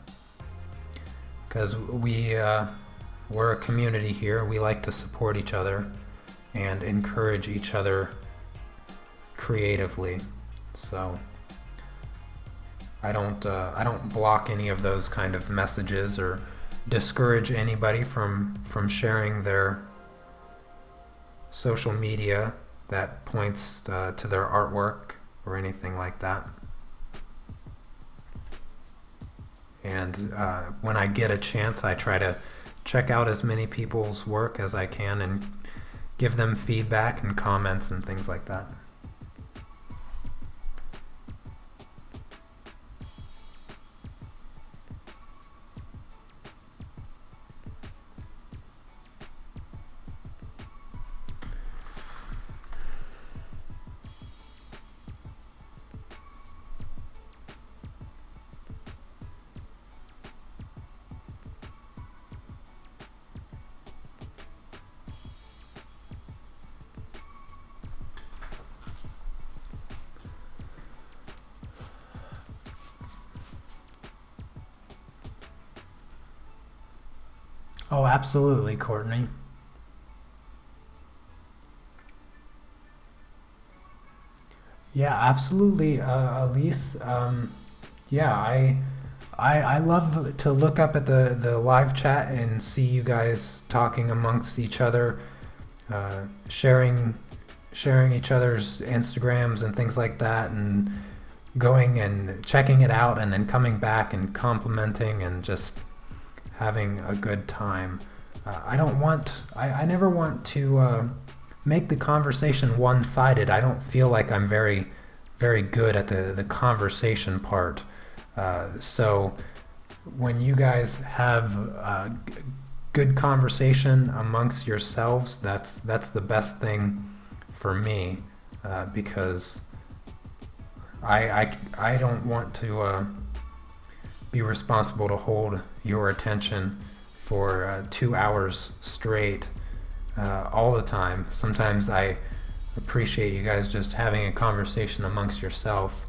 because we're a community here. We like to support each other and encourage each other creatively. So I don't block any of those kind of messages or discourage anybody from sharing their social media that points to their artwork or anything like that. And when I get a chance, I try to check out as many people's work as I can and give them feedback and comments and things like that. Oh, absolutely, Courtney. Yeah, absolutely, Elise. Yeah, I love to look up at the live chat and see you guys talking amongst each other, sharing each other's Instagrams and things like that, and going and checking it out and then coming back and complimenting and just having a good time. I never want to make the conversation one-sided. I don't feel like I'm very good at the conversation part. So when you guys have good conversation amongst yourselves, that's the best thing for me, because I don't want to be responsible to hold your attention for 2 hours straight all the time. Sometimes I appreciate you guys just having a conversation amongst yourself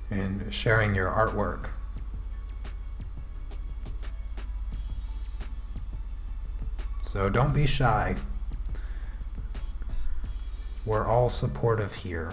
and sharing your artwork. So don't be shy. We're all supportive here.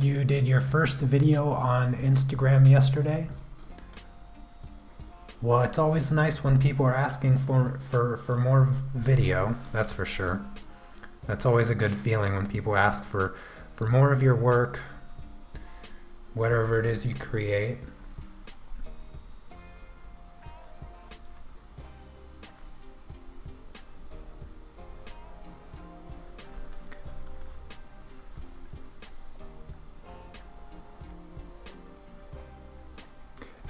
You did your first video on Instagram yesterday? Well, it's always nice when people are asking for more video, that's for sure. That's always a good feeling when people ask for more of your work, whatever it is you create.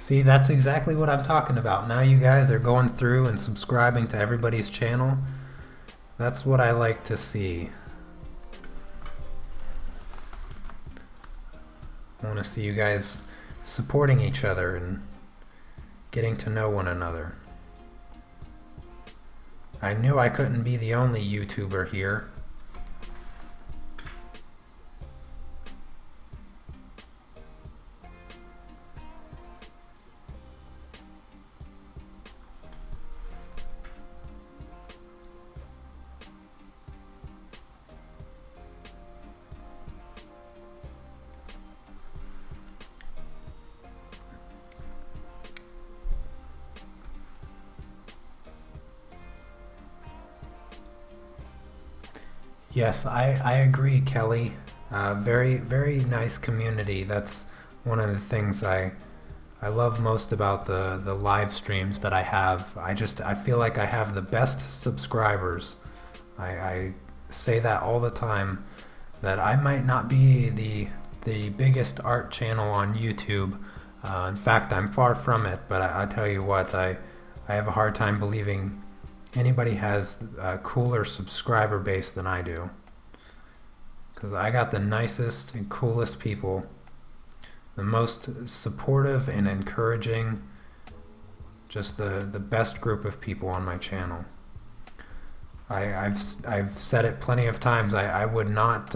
See, that's exactly what I'm talking about. Now you guys are going through and subscribing to everybody's channel. That's what I like to see. I want to see you guys supporting each other and getting to know one another. I knew I couldn't be the only YouTuber here. Yes, I agree, Kelly. Very, very nice community. That's one of the things I love most about the live streams that I have. I feel like I have the best subscribers. I say that all the time, that I might not be the biggest art channel on YouTube. In fact, I'm far from it, but I tell you what, I have a hard time believing anybody has a cooler subscriber base than I do. Because I got the nicest and coolest people, the most supportive and encouraging, just the best group of people on my channel. I've said it plenty of times. I would not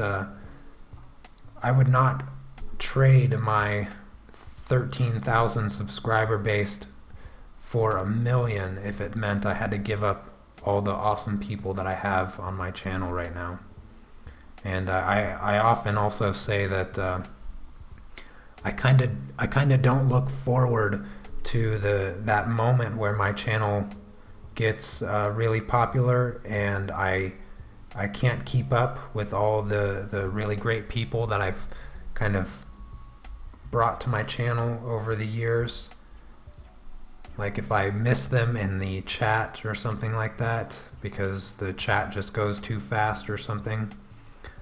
trade my 13,000 subscriber base for 1,000,000 if it meant I had to give up all the awesome people that I have on my channel right now. And I often also say that I kind of don't look forward to that moment where my channel gets really popular and I can't keep up with all the really great people that I've kind of brought to my channel over the years. Like if I miss them in the chat or something like that because the chat just goes too fast or something,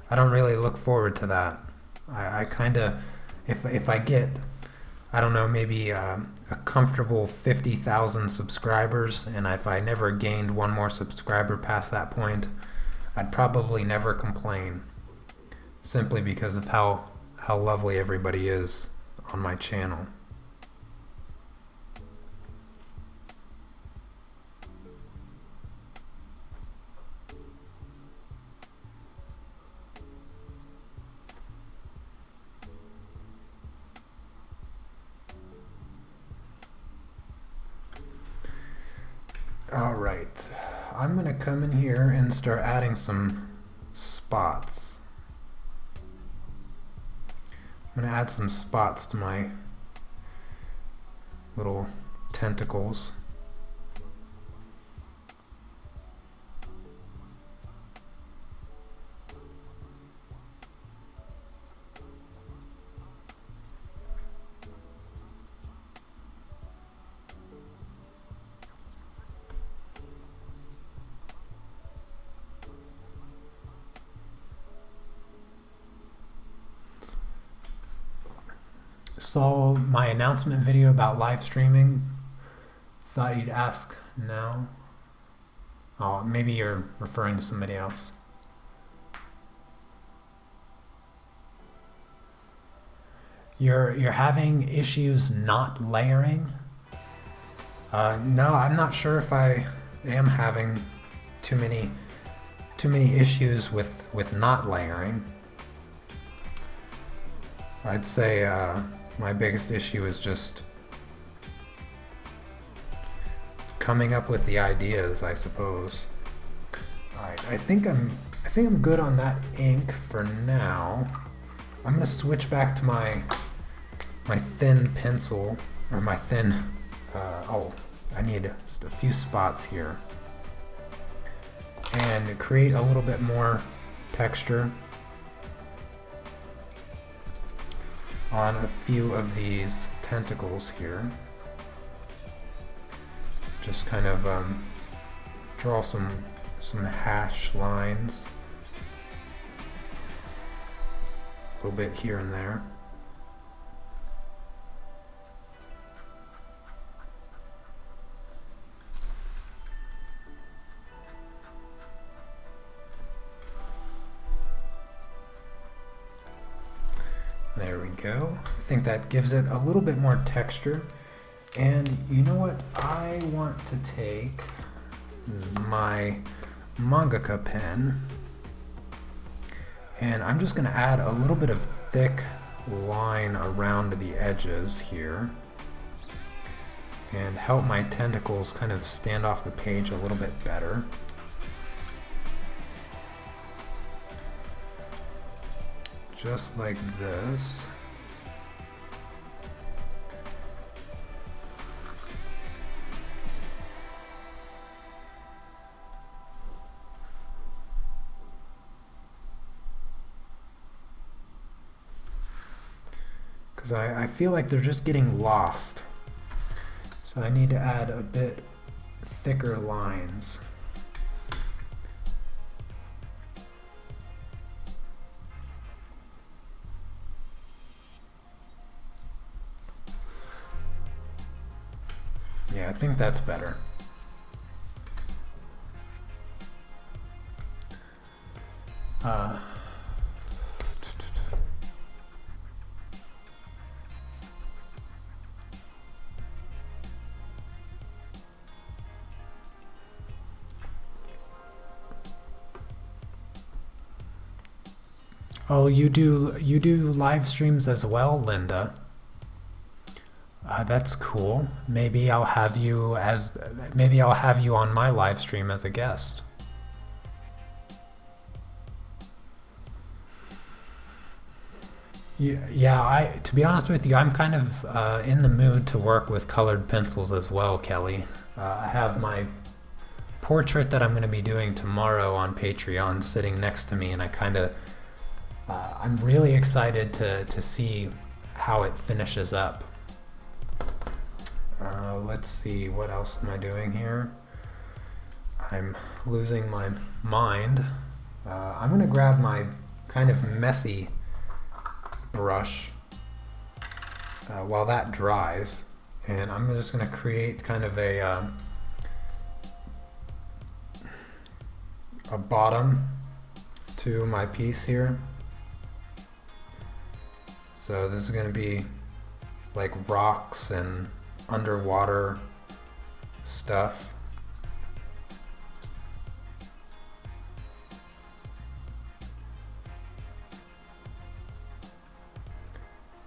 I don't really look forward to that. I kind of, if I get, I don't know, maybe a comfortable 50,000 subscribers, and if I never gained one more subscriber past that point, I'd probably never complain, simply because of how lovely everybody is on my channel. Alright, I'm going to come in here and start adding some spots. I'm going to add some spots to my little tentacles. Saw my announcement video about live streaming. Thought you'd ask now. Oh, maybe you're referring to somebody else. You're having issues not layering? No, I'm not sure if I am having too many issues with not layering. I'd say my biggest issue is just coming up with the ideas, I suppose. Alright, I think I'm good on that ink for now. I'm gonna switch back to my thin pencil, or my thin, I need just a few spots here. And create a little bit more texture on a few of these tentacles here. Just kind of draw some hash lines, a little bit here and there. go. I think that gives it a little bit more texture. And you know what? I want to take my Mangaka pen and I'm just going to add a little bit of thick line around the edges here and help my tentacles kind of stand off the page a little bit better. Just like this. Because I feel like they're just getting lost. So I need to add a bit thicker lines. Yeah, I think that's better. Oh, you do live streams as well, Linda? That's cool. Maybe I'll have you on my live stream as a guest. Yeah, to be honest with you, I'm kind of in the mood to work with colored pencils as well, Kelly. I have my portrait that I'm going to be doing tomorrow on Patreon sitting next to me, and I'm really excited to see how it finishes up. Let's see, what else am I doing here? I'm losing my mind. I'm going to grab my kind of messy brush while that dries, and I'm just going to create kind of a bottom to my piece here. So this is going to be like rocks and underwater stuff.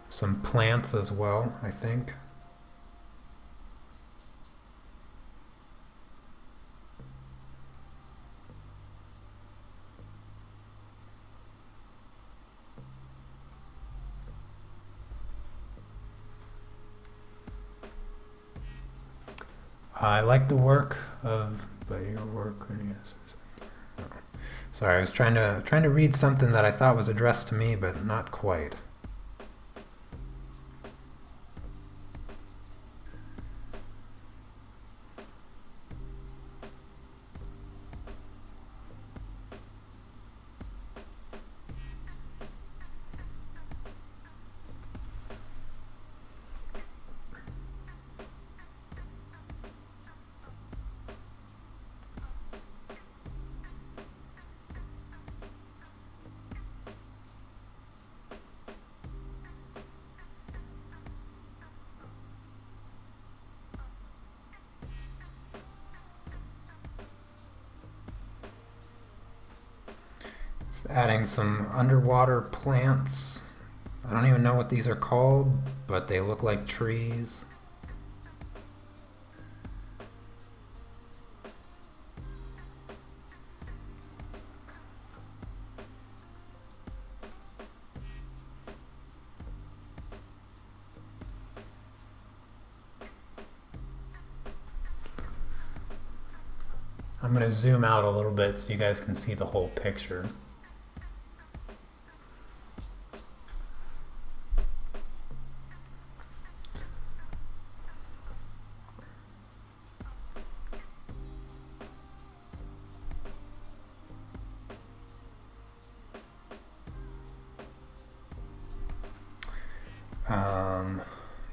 Some plants as well, I think. I like the work of, but your work. Sorry, I was trying to read something that I thought was addressed to me, but not quite. Adding some underwater plants. I don't even know what these are called, but they look like trees. I'm going to zoom out a little bit so you guys can see the whole picture.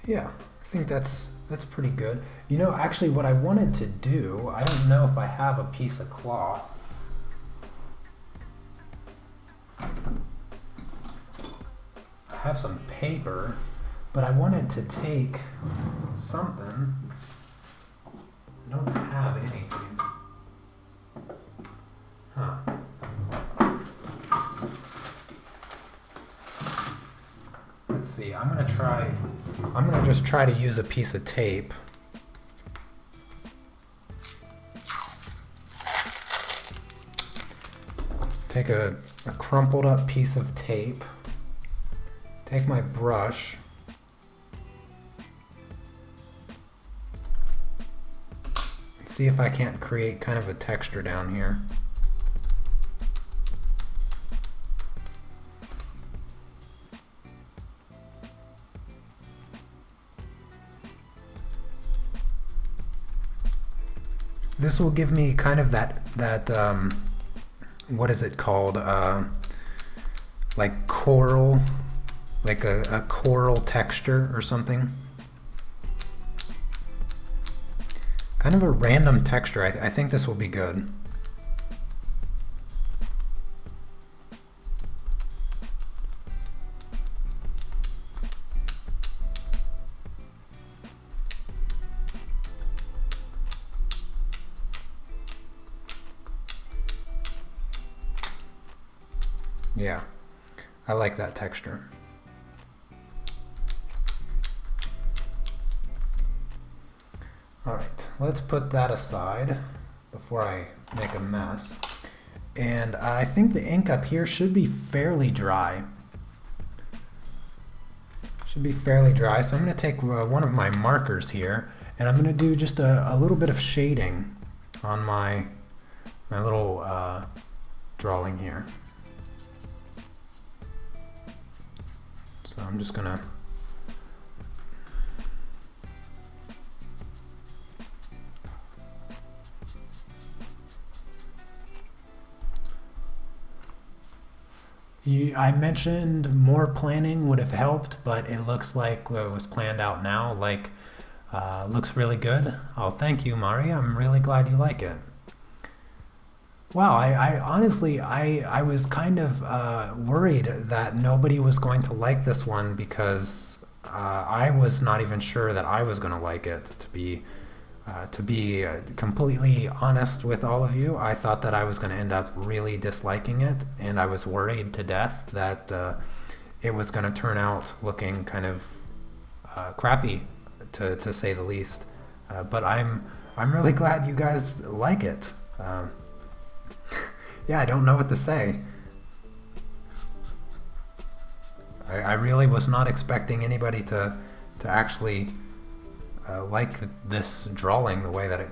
Yeah, I think that's pretty good. You know, actually what I wanted to do, I don't know if I have a piece of cloth. have some paper, but I wanted to take something. I don't have anything. Huh. Let's see, I'm gonna just try to use a piece of tape. Take a crumpled up piece of tape. Take my brush. See if I can't create kind of a texture down here. This will give me kind of that what is it called? Like coral, like a coral texture or something. Kind of a random texture. I think this will be good. Yeah, I like that texture. All right, let's put that aside before I make a mess. And I think the ink up here should be fairly dry. Should be fairly dry, so I'm going to take one of my markers here, and I'm going to do just a little bit of shading on my little drawing here. So I'm just gonna I mentioned more planning would have helped, but it looks like what was planned out now, like looks really good. Oh, thank you, Mari. I'm really glad you like it. Wow, I honestly, I was kind of worried that nobody was going to like this one because I was not even sure that I was going to like it. To be completely honest with all of you, I thought that I was going to end up really disliking it, and I was worried to death that it was going to turn out looking kind of crappy, to say the least. But I'm really glad you guys like it. Yeah, I don't know what to say. I really was not expecting anybody to actually like this drawing the way that it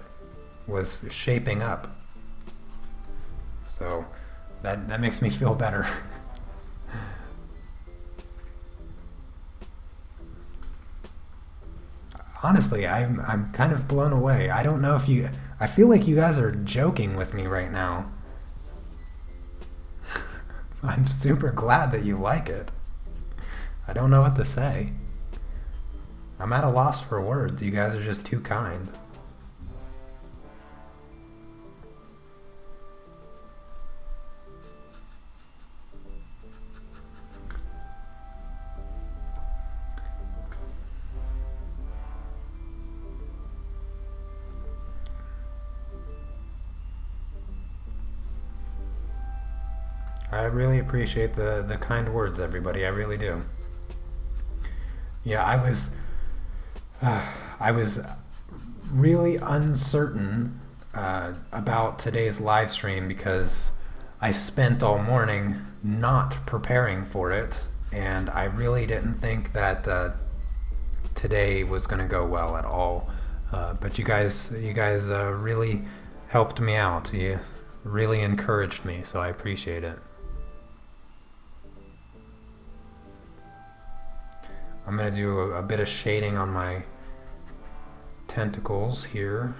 was shaping up. So that makes me feel better. Honestly, I'm kind of blown away. I don't know if I feel like you guys are joking with me right now. I'm super glad that you like it. I don't know what to say. I'm at a loss for words. You guys are just too kind. I really appreciate the kind words, everybody. I really do. Yeah, I was really uncertain about today's live stream because I spent all morning not preparing for it, and I really didn't think that today was going to go well at all. But you guys really helped me out. You really encouraged me, so I appreciate it. I'm going to do a bit of shading on my tentacles here.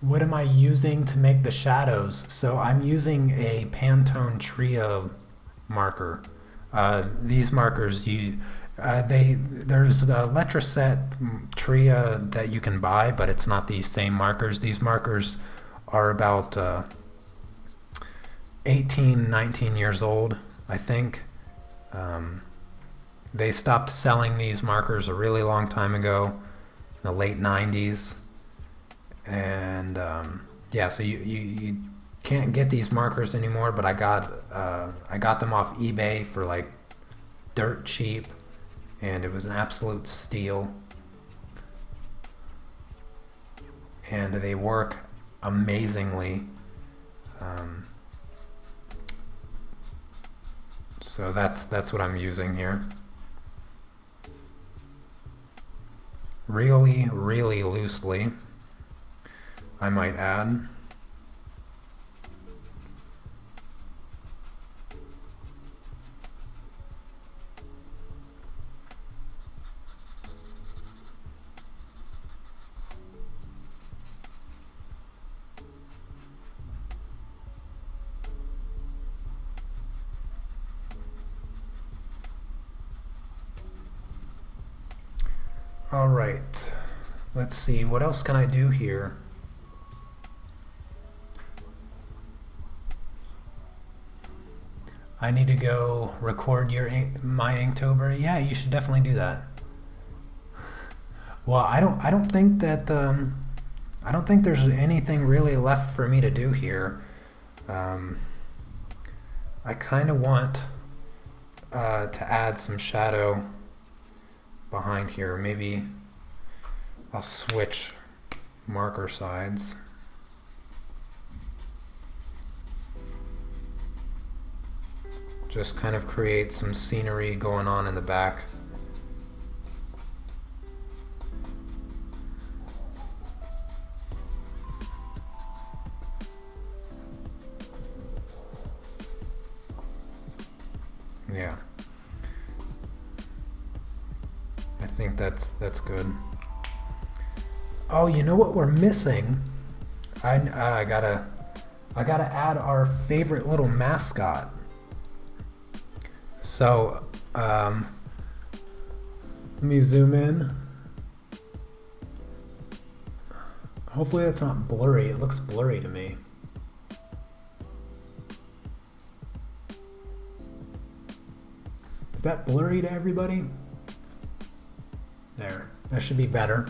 What am I using to make the shadows? So I'm using a Pantone Tria marker. These markers, there's the Letraset Tria that you can buy, but it's not these same markers. These markers are about 18, 19 years old, I think. They stopped selling these markers a really long time ago, in the late 90s. And yeah, so you can't get these markers anymore, but I got them off eBay for like dirt cheap, and it was an absolute steal. And they work amazingly. So that's what I'm using here. Really, really loosely, I might add. All right, let's see, what else can I do here? I need to go record my Inktober. Yeah, you should definitely do that. Well, I don't think that I don't think there's anything really left for me to do here. I kind of want to add some shadow behind here. Maybe I'll switch marker sides. Just kind of create some scenery going on in the back. Yeah. I think that's good. Oh, you know what we're missing? I gotta add our favorite little mascot. So, let me zoom in. Hopefully it's not blurry. It looks blurry to me. Is that blurry to everybody? There, that should be better.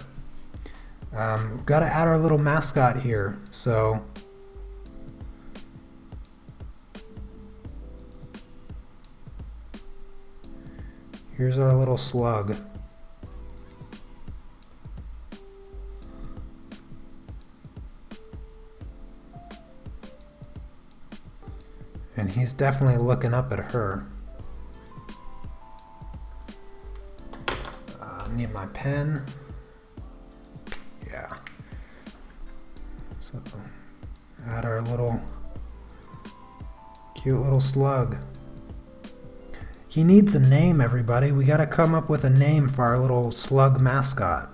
We've got to add our little mascot here. So, here's our little slug. And he's definitely looking up at her. I need my pen. Yeah. So, add our little cute little slug. He needs a name, everybody. We gotta come up with a name for our little slug mascot.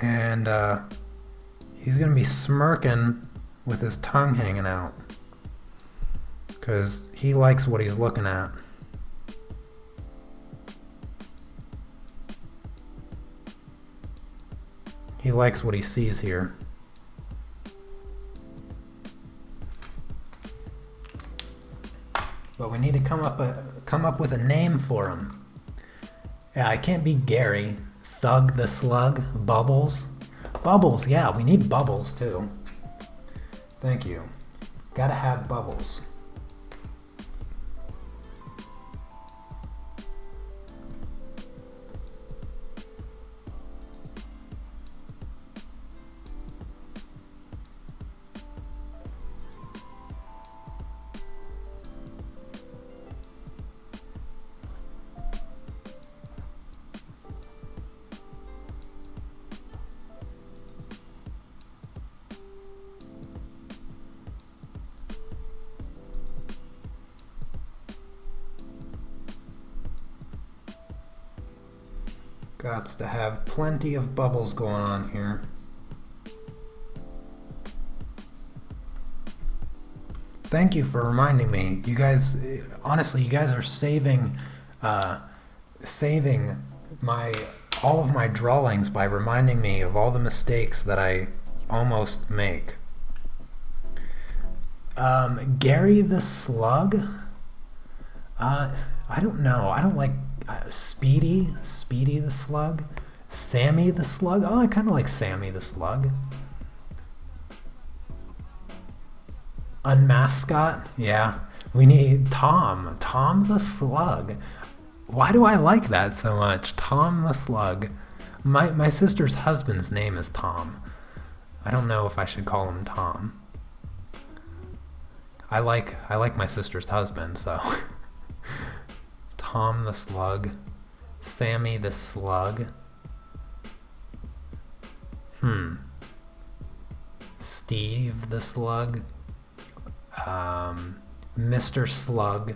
And he's gonna be smirking with his tongue hanging out, because he likes what he's looking at. He likes what he sees here. But we need to come up with a name for him. Yeah, I can't be Gary. Thug the Slug. Bubbles. Bubbles, yeah, we need Bubbles too. Thank you. Gotta have Bubbles. Got to have plenty of bubbles going on here. Thank you for reminding me. You guys, honestly, you guys are saving all of my drawings by reminding me of all the mistakes that I almost make. Gary the Slug? I don't know. I don't like Speedy the Slug? Sammy the Slug? Oh, I kind of like Sammy the Slug. Unmascot? Yeah. We need Tom the Slug. Why do I like that so much? Tom the Slug. My sister's husband's name is Tom. I don't know if I should call him Tom. I like my sister's husband, so. Tom the Slug. Sammy the Slug. Steve the Slug. Mr. Slug.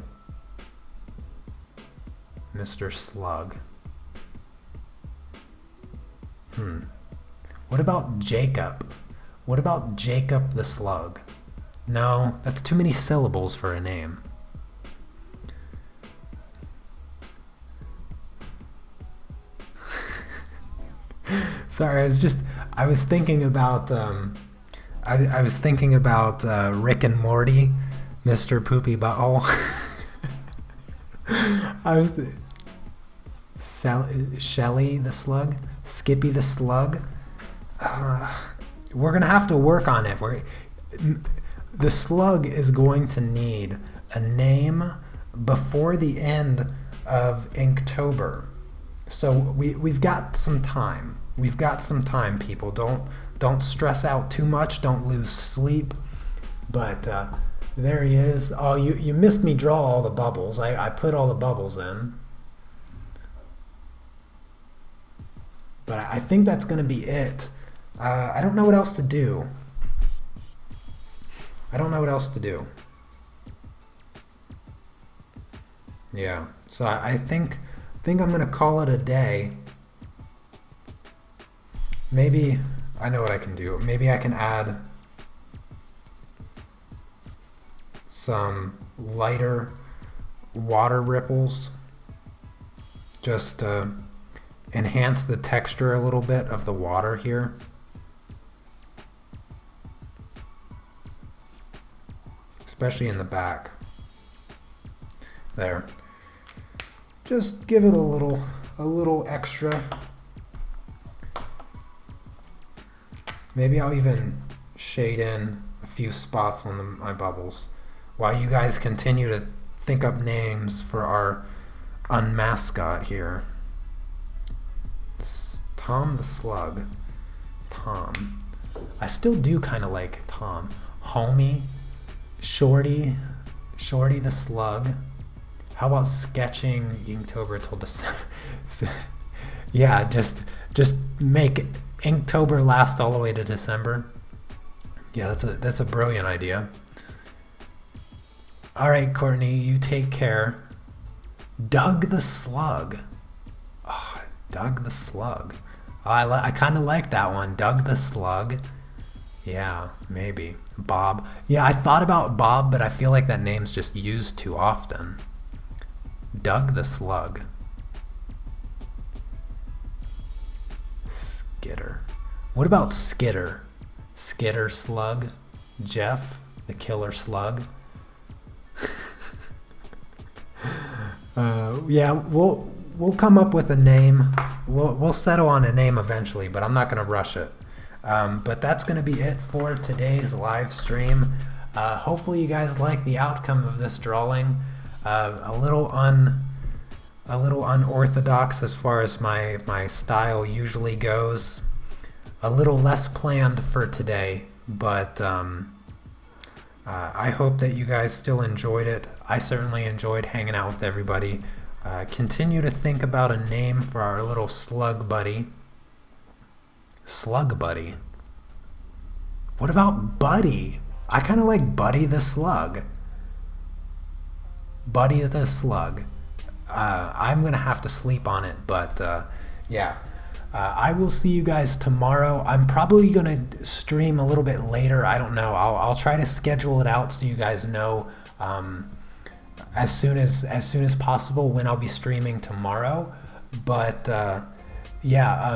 Mr. Slug. What about Jacob? What about Jacob the Slug? No, that's too many syllables for a name. Sorry, I was thinking about I was thinking about Rick and Morty, Mr. Poopy Butthole. Shelly the Slug, Skippy the Slug. We're gonna have to work on it. The Slug is going to need a name before the end of Inktober. So we've got some time. We've got some time, people. Don't stress out too much. Don't lose sleep. But there he is. Oh, you missed me draw all the bubbles. I put all the bubbles in. But I think that's going to be it. I don't know what else to do. Yeah. So I think I'm going to call it a day. Maybe I know what I can do. Maybe I can add some lighter water ripples just to enhance the texture a little bit of the water here. Especially in the back. There. Just give it a little extra. Maybe I'll even shade in a few spots on my bubbles while you guys continue to think up names for our unmascot here. It's Tom the Slug. Tom. I still do kind of like Tom. Homie. Shorty the Slug. How about sketching Inktober till December? Yeah, just make Inktober last all the way to December. Yeah, that's a brilliant idea. All right, Courtney, you take care. Doug the Slug. Oh, Doug the Slug. Oh, I kind of like that one. Doug the Slug. Yeah, maybe. Bob. Yeah, I thought about Bob, but I feel like that name's just used too often. Doug the Slug. Skitter. What about Skitter? Skitter Slug? Jeff, the Killer Slug? Yeah, we'll come up with a name. We'll settle on a name eventually, but I'm not going to rush it. But that's going to be it for today's live stream. Hopefully you guys like the outcome of this drawing. A little unorthodox as far as my style usually goes. A little less planned for today, but I hope that you guys still enjoyed it. I certainly enjoyed hanging out with everybody. Continue to think about a name for our little slug buddy. Slug buddy? What about Buddy? I kind of like Buddy the Slug. Buddy the Slug. I'm going to have to sleep on it, but Yeah. I will see you guys tomorrow. I'm probably going to stream a little bit later. I don't know. I'll try to schedule it out so you guys know as soon as possible when I'll be streaming tomorrow. But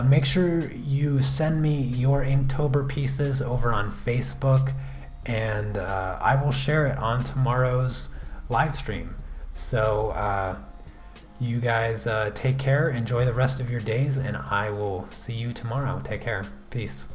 make sure you send me your Inktober pieces over on Facebook, and I will share it on tomorrow's live stream. So you guys take care, enjoy the rest of your days, and I will see you tomorrow. Take care. Peace.